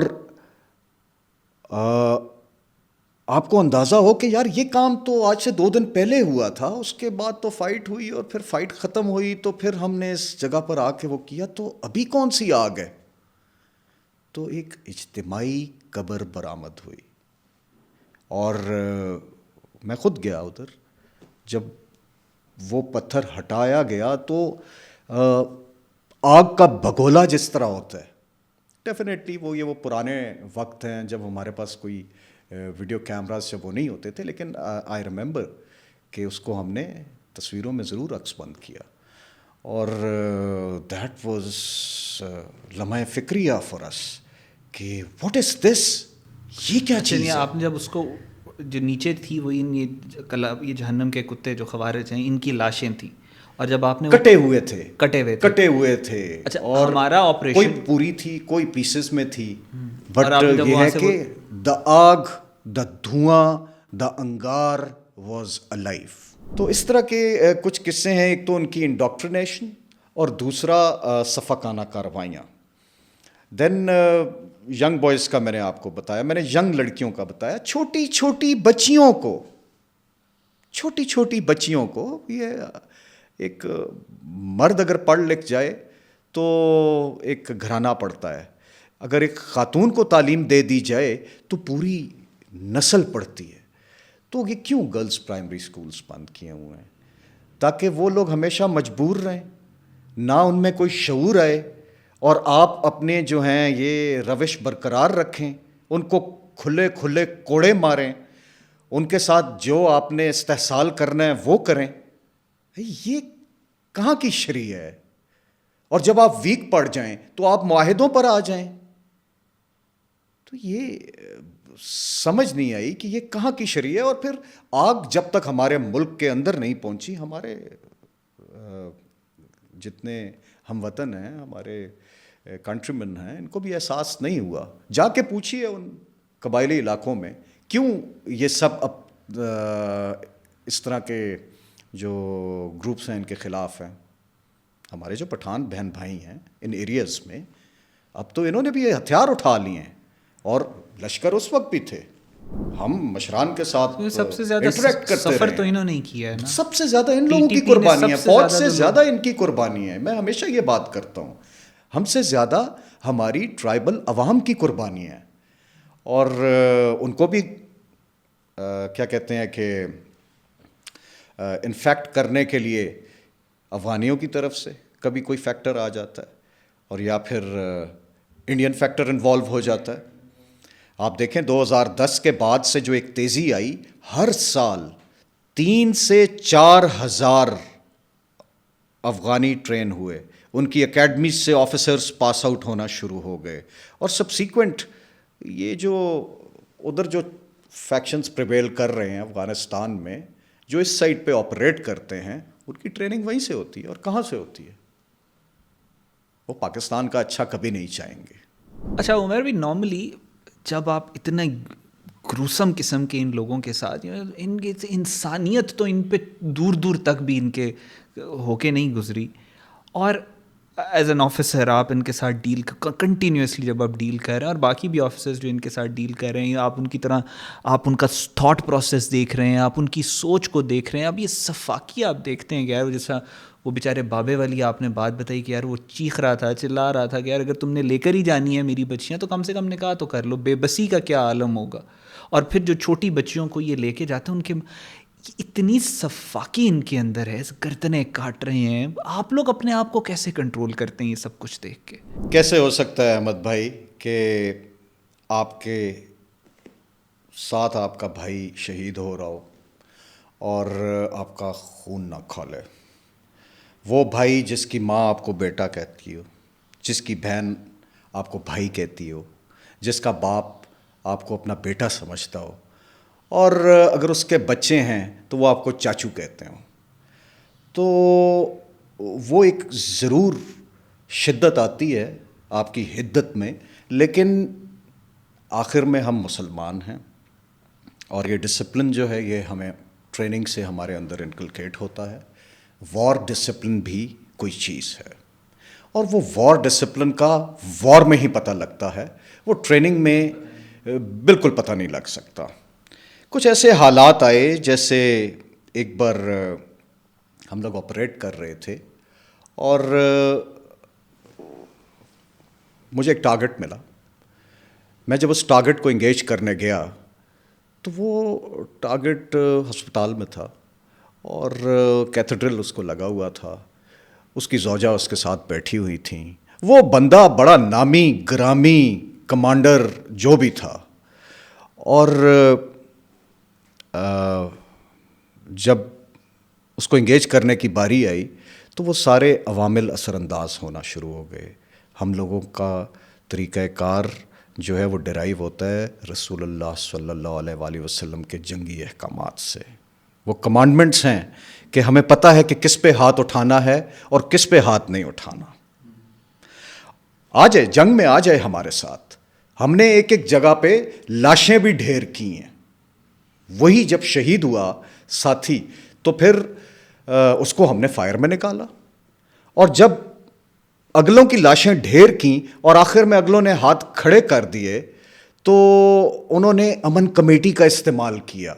آپ کو اندازہ ہو کہ یار یہ کام تو آج سے 2 دن پہلے ہوا تھا، اس کے بعد تو فائٹ ہوئی، اور پھر فائٹ ختم ہوئی تو پھر ہم نے اس جگہ پر آ کے وہ کیا، تو ابھی کون سی آگ ہے؟ تو ایک اجتماعی قبر برآمد ہوئی. اور میں خود گیا ادھر. جب وہ پتھر ہٹایا گیا تو آگ کا بگولا جس طرح ہوتا ہے، ڈیفینیٹلی وہ پرانے وقت ہیں جب ہمارے پاس کوئی ویڈیو کیمراز جب وہ نہیں ہوتے تھے، لیکن آئی ریممبر کہ اس کو ہم نے تصویروں میں ضرور عکس بند کیا. اور دیٹ واز لمحہ فکریہ فار اس کہ واٹ از دس، یہ کیا چیز ہے. آپ نے جب اس کو، جو نیچے تھی وہ یہ جہنم کے کتے جو خوارج ہیں ان کی لاشیں تھیں، اور جب آپ نے کٹے ہوئے تھے. اچھا، اور ہمارا آپریشن کوئی پوری تھی، کوئی پیسز میں تھی، بٹ یہ ہے کہ دا آگ، دا دھواں، دا انگار واز الائیو. تو اس طرح کے کچھ قصے ہیں. ایک تو ان کی انڈاکٹرینیشن، اور دوسرا صفاقانہ کارروائیاں. دین ینگ بوائز کا میں نے آپ کو بتایا، میں نے ینگ لڑکیوں کا بتایا، چھوٹی چھوٹی بچیوں کو یہ ایک مرد اگر پڑھ لکھ جائے تو ایک گھرانہ پڑھتا ہے، اگر ایک خاتون کو تعلیم دے دی جائے تو پوری نسل پڑھتی ہے. تو یہ کیوں گرلز پرائمری سکولز بند کیے ہوئے ہیں؟ تاکہ وہ لوگ ہمیشہ مجبور رہیں، نہ ان میں کوئی شعور آئے، اور آپ اپنے جو ہیں یہ روش برقرار رکھیں، ان کو کھلے کھلے کوڑے ماریں، ان کے ساتھ جو آپ نے استحصال کرنا ہے وہ کریں. یہ کہاں کی شرع ہے؟ اور جب آپ ویک پڑ جائیں تو آپ معاہدوں پر آ جائیں. تو یہ سمجھ نہیں آئی کہ یہ کہاں کی شرعی ہے. اور پھر آگ جب تک ہمارے ملک کے اندر نہیں پہنچی, ہمارے جتنے ہم وطن ہیں, ہمارے کنٹری مین ہیں, ان کو بھی احساس نہیں ہوا. جا کے پوچھیے ان قبائلی علاقوں میں کیوں یہ سب اب اس طرح کے جو گروپس ہیں ان کے خلاف ہیں. ہمارے جو پٹھان بہن بھائی ہیں ان ایریاز میں, اب تو انہوں نے بھی یہ ہتھیار اٹھا لیے ہیں, اور لشکر اس وقت بھی تھے. ہم مشران کے ساتھ سب سے زیادہ انٹریکٹ کرتے سفر رہے. تو انہوں نے کیا ہے نا, سب سے زیادہ ان لوگوں کی TTP نے قربانی ہے, سب سے فوج زیادہ سے زیادہ ان کی قربانی ہے. میں ہمیشہ یہ بات کرتا ہوں, ہم سے زیادہ ہماری ٹرائبل عوام کی قربانی ہے. اور ان کو بھی کیا کہتے ہیں کہ انفیکٹ کرنے کے لیے افغانیوں کی طرف سے کبھی کوئی فیکٹر آ جاتا ہے, اور یا پھر انڈین فیکٹر انوالو ہو جاتا ہے. آپ دیکھیں 2010 کے بعد سے جو ایک تیزی آئی, ہر سال 3 سے 4 ہزار افغانی ٹرین ہوئے, ان کی اکیڈمیز سے آفیسرز پاس آؤٹ ہونا شروع ہو گئے. اور سبسیکوینٹ یہ جو ادھر جو فیکشنز پریویل کر رہے ہیں افغانستان میں, جو اس سائڈ پہ آپریٹ کرتے ہیں, ان کی ٹریننگ وہیں سے ہوتی ہے. اور کہاں سے ہوتی ہے؟ وہ پاکستان کا اچھا کبھی نہیں چاہیں گے. اچھا عمر بھی, نارملی جب آپ اتنے گروسم قسم کے ان لوگوں کے ساتھ, ان کی انسانیت تو ان پہ دور دور تک بھی ان کے ہو کے نہیں گزری, اور ایز این آفیسر آپ ان کے ساتھ ڈیل کنٹینیوسلی جب آپ ڈیل کر رہے ہیں, اور باقی بھی آفیسرز جو ان کے ساتھ ڈیل کر رہے ہیں, آپ ان کی طرح آپ ان کا تھاٹ پروسیس دیکھ رہے ہیں, آپ ان کی سوچ کو دیکھ رہے ہیں. اب یہ صفاقی آپ دیکھتے ہیں کہ یار جیسا وہ بیچارے بابے والی آپ نے بات بتائی کہ یار وہ چیخ رہا تھا, چلا رہا تھا کہ یار اگر تم نے لے کر ہی جانی ہے میری بچیاں تو کم سے کم نکاح تو کر لو, بے بسی کا کیا عالم ہوگا. اور پھر جو چھوٹی بچیوں کو یہ لے کے جاتے ہیں, ان کے اتنی صفاقی ان کے اندر ہے, گردنیں کاٹ رہے ہیں. آپ لوگ اپنے آپ کو کیسے کنٹرول کرتے ہیں یہ سب کچھ دیکھ کے؟ کیسے ہو سکتا ہے احمد بھائی کہ آپ کے ساتھ آپ کا بھائی شہید ہو رہا ہو اور آپ کا خون نہ کھولے؟ وہ بھائی جس کی ماں آپ کو بیٹا کہتی ہو, جس کی بہن آپ کو بھائی کہتی ہو, جس کا باپ آپ کو اپنا بیٹا سمجھتا ہو, اور اگر اس کے بچے ہیں تو وہ آپ کو چاچو کہتے ہوں, تو وہ ایک ضرور شدت آتی ہے آپ کی حدت میں. لیکن آخر میں ہم مسلمان ہیں, اور یہ ڈسپلن جو ہے یہ ہمیں ٹریننگ سے ہمارے اندر انکلکیٹ ہوتا ہے. وار ڈسپلن بھی کوئی چیز ہے, اور وہ وار ڈسپلن کا وار میں ہی پتہ لگتا ہے, وہ ٹریننگ میں بالکل پتہ نہیں لگ سکتا. کچھ ایسے حالات آئے جیسے ایک بار ہم لوگ آپریٹ کر رہے تھے, اور مجھے ایک ٹارگٹ ملا. میں جب اس ٹارگٹ کو انگیج کرنے گیا تو وہ ٹارگٹ ہسپتال میں تھا, اور کیتھیڈرل اس کو لگا ہوا تھا, اس کی زوجہ اس کے ساتھ بیٹھی ہوئی تھیں. وہ بندہ بڑا نامی گرامی کمانڈر جو بھی تھا, اور جب اس کو انگیج کرنے کی باری آئی تو وہ سارے عوامل اثر انداز ہونا شروع ہو گئے. ہم لوگوں کا طریقہ کار جو ہے وہ ڈرائیو ہوتا ہے رسول اللہ صلی اللہ علیہ وآلہ وسلم کے جنگی احکامات سے. وہ کمانڈمنٹس ہیں کہ ہمیں پتہ ہے کہ کس پہ ہاتھ اٹھانا ہے اور کس پہ ہاتھ نہیں اٹھانا. آ جائے جنگ میں آ جائے ہمارے ساتھ. ہم نے ایک ایک جگہ پہ لاشیں بھی ڈھیر کی ہیں. وہی جب شہید ہوا ساتھی تو پھر اس کو ہم نے فائر میں نکالا, اور جب اگلوں کی لاشیں ڈھیر کیں اور آخر میں اگلوں نے ہاتھ کھڑے کر دیے تو انہوں نے امن کمیٹی کا استعمال کیا.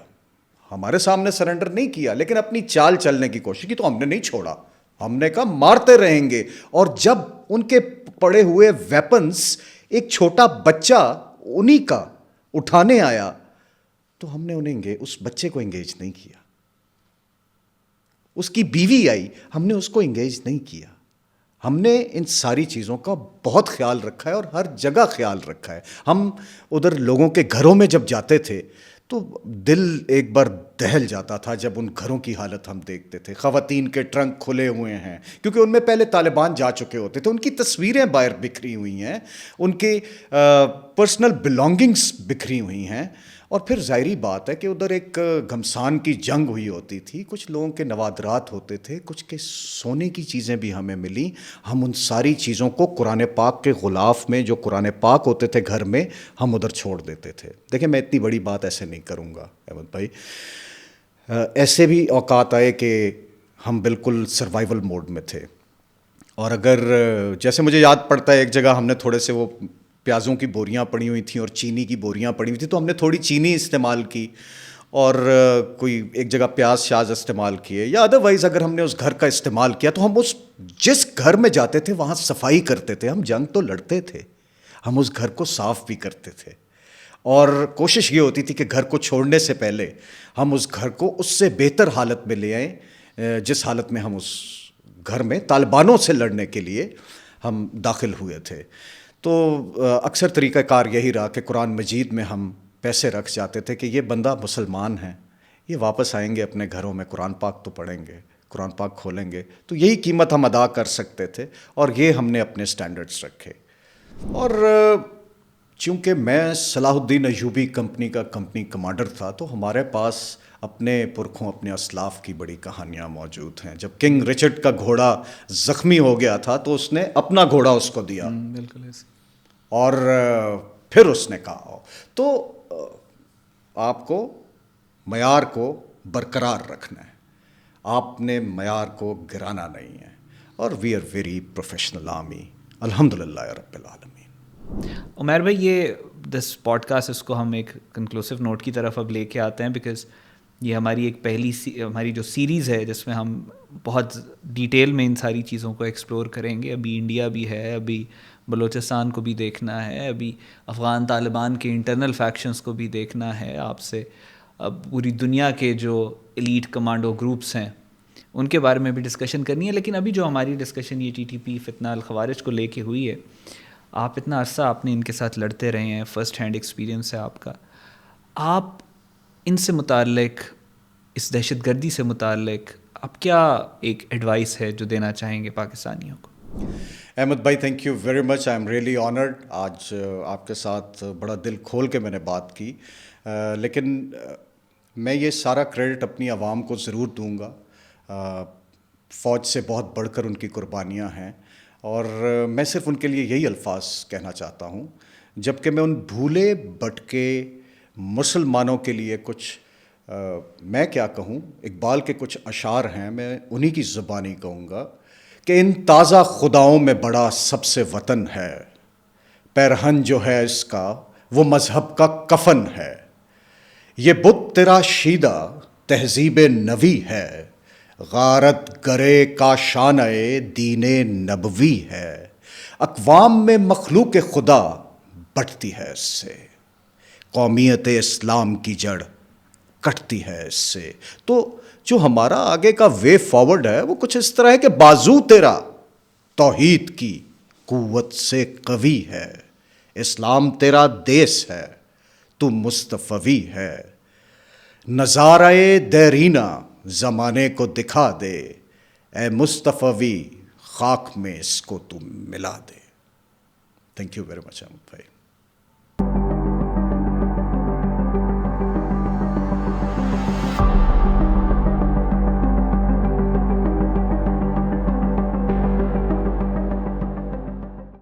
ہمارے سامنے سرنڈر نہیں کیا, لیکن اپنی چال چلنے کی کوشش کی, تو ہم نے نہیں چھوڑا. ہم نے کہا مارتے رہیں گے. اور جب ان کے پڑے ہوئے ویپنز ایک چھوٹا بچہ انہی کا اٹھانے آیا تو ہم نے انہیں اس بچے کو انگیج نہیں کیا. اس کی بیوی آئی, ہم نے اس کو انگیج نہیں کیا. ہم نے ان ساری چیزوں کا بہت خیال رکھا ہے, اور ہر جگہ خیال رکھا ہے. ہم ادھر لوگوں کے گھروں میں جب جاتے تھے تو دل ایک بار دہل جاتا تھا جب ان گھروں کی حالت ہم دیکھتے تھے. خواتین کے ٹرنک کھلے ہوئے ہیں کیونکہ ان میں پہلے طالبان جا چکے ہوتے تھے, ان کی تصویریں باہر بکھری ہوئی ہیں, ان کی پرسنل بلانگنگس بکھری ہوئی ہیں. اور پھر ظاہری بات ہے کہ ادھر ایک گھمسان کی جنگ ہوئی ہوتی تھی, کچھ لوگوں کے نوادرات ہوتے تھے, کچھ کے سونے کی چیزیں بھی ہمیں ملیں. ہم ان ساری چیزوں کو قرآن پاک کے غلاف میں, جو قرآن پاک ہوتے تھے گھر میں, ہم ادھر چھوڑ دیتے تھے. دیکھیں میں اتنی بڑی بات ایسے نہیں کروں گا احمد بھائی, ایسے بھی اوقات آئے کہ ہم بالکل سروائیول موڈ میں تھے. اور اگر جیسے مجھے یاد پڑتا ہے ایک جگہ ہم نے تھوڑے سے وہ پیازوں کی بوریاں پڑی ہوئی تھیں اور چینی کی بوریاں پڑی ہوئی تھیں, تو ہم نے تھوڑی چینی استعمال کی اور کوئی ایک جگہ پیاز شاز استعمال کیے, یا ادروائز اگر ہم نے اس گھر کا استعمال کیا تو ہم اس جس گھر میں جاتے تھے وہاں صفائی کرتے تھے. ہم جنگ تو لڑتے تھے, ہم اس گھر کو صاف بھی کرتے تھے, اور کوشش یہ ہوتی تھی کہ گھر کو چھوڑنے سے پہلے ہم اس گھر کو اس سے بہتر حالت میں لے آئیں جس حالت میں ہم اس گھر میں طالبانوں سے لڑنے کے لیے ہم داخل ہوئے تھے. تو اکثر طریقہ کار یہی رہا کہ قرآن مجید میں ہم پیسے رکھ جاتے تھے کہ یہ بندہ مسلمان ہے, یہ واپس آئیں گے اپنے گھروں میں, قرآن پاک تو پڑھیں گے, قرآن پاک کھولیں گے, تو یہی قیمت ہم ادا کر سکتے تھے, اور یہ ہم نے اپنے سٹینڈرڈز رکھے. اور چونکہ میں صلاح الدین ایوبی کمپنی کا کمپنی کمانڈر تھا, تو ہمارے پاس اپنے پرکھوں, اپنے اسلاف کی بڑی کہانیاں موجود ہیں. جب کنگ رچرڈ کا گھوڑا زخمی ہو گیا تھا تو اس نے اپنا گھوڑا اس کو دیا, بالکل ایسے. اور پھر اس نے کہا. تو آپ کو معیار کو برقرار رکھنا ہے, آپ نے معیار کو گرانا نہیں ہے. اور we are very professional army, الحمدللہ رب العالمین. عمیر بھائی, یہ دس پوڈ کاسٹ اس کو ہم ایک کنکلوسیو نوٹ کی طرف اب لے کے آتے ہیں, بیکاز یہ ہماری ایک پہلی ہماری جو سیریز ہے جس میں ہم بہت ڈیٹیل میں ان ساری چیزوں کو ایکسپلور کریں گے. ابھی انڈیا بھی ہے, ابھی بلوچستان کو بھی دیکھنا ہے, ابھی افغان طالبان کے انٹرنل فیکشنز کو بھی دیکھنا ہے آپ سے, اب پوری دنیا کے جو ایلیٹ کمانڈو گروپس ہیں ان کے بارے میں بھی ڈسکشن کرنی ہے. لیکن ابھی جو ہماری ڈسکشن یہ TTP فتنہ الخوارج کو لے کے ہوئی ہے, آپ اتنا عرصہ آپ نے ان کے ساتھ لڑتے رہے ہیں, فرسٹ ہینڈ ایکسپیرینس ہے آپ کا, آپ ان سے متعلق, اس دہشت گردی سے متعلق آپ کیا ایک ایڈوائس ہے جو دینا چاہیں گے پاکستانیوں کو؟ احمد بھائی thank you very much, I am really honoured. آج آپ کے ساتھ بڑا دل کھول کے میں نے بات کی, لیکن میں یہ سارا کریڈٹ اپنی عوام کو ضرور دوں گا. فوج سے بہت بڑھ کر ان کی قربانیاں ہیں, اور میں صرف ان کے لیے یہی الفاظ کہنا چاہتا ہوں. جب کہ میں ان بھولے بھٹکے مسلمانوں کے لیے کچھ میں کیا کہوں, اقبال کے کچھ اشعار ہیں, میں انہی کی زبانی کہوں گا کہ ان تازہ خداؤں میں بڑا سب سے وطن ہے, پیرہن جو ہے اس کا وہ مذہب کا کفن ہے, یہ بت تیرا شیدہ تہذیب نبی ہے, غارت گرے کا شانہ دین نبوی ہے, اقوام میں مخلوق خدا بٹتی ہے اس سے, قومیت اسلام کی جڑ کٹتی ہے اس سے. تو جو ہمارا آگے کا وے فارورڈ ہے وہ کچھ اس طرح ہے کہ بازو تیرا توحید کی قوت سے قوی ہے, اسلام تیرا دیس ہے تو مصطفی ہے, نظارہ دیرینہ زمانے کو دکھا دے, اے مصطفی خاک میں اس کو تو ملا دے. Thank you very much Ahmed بھائی.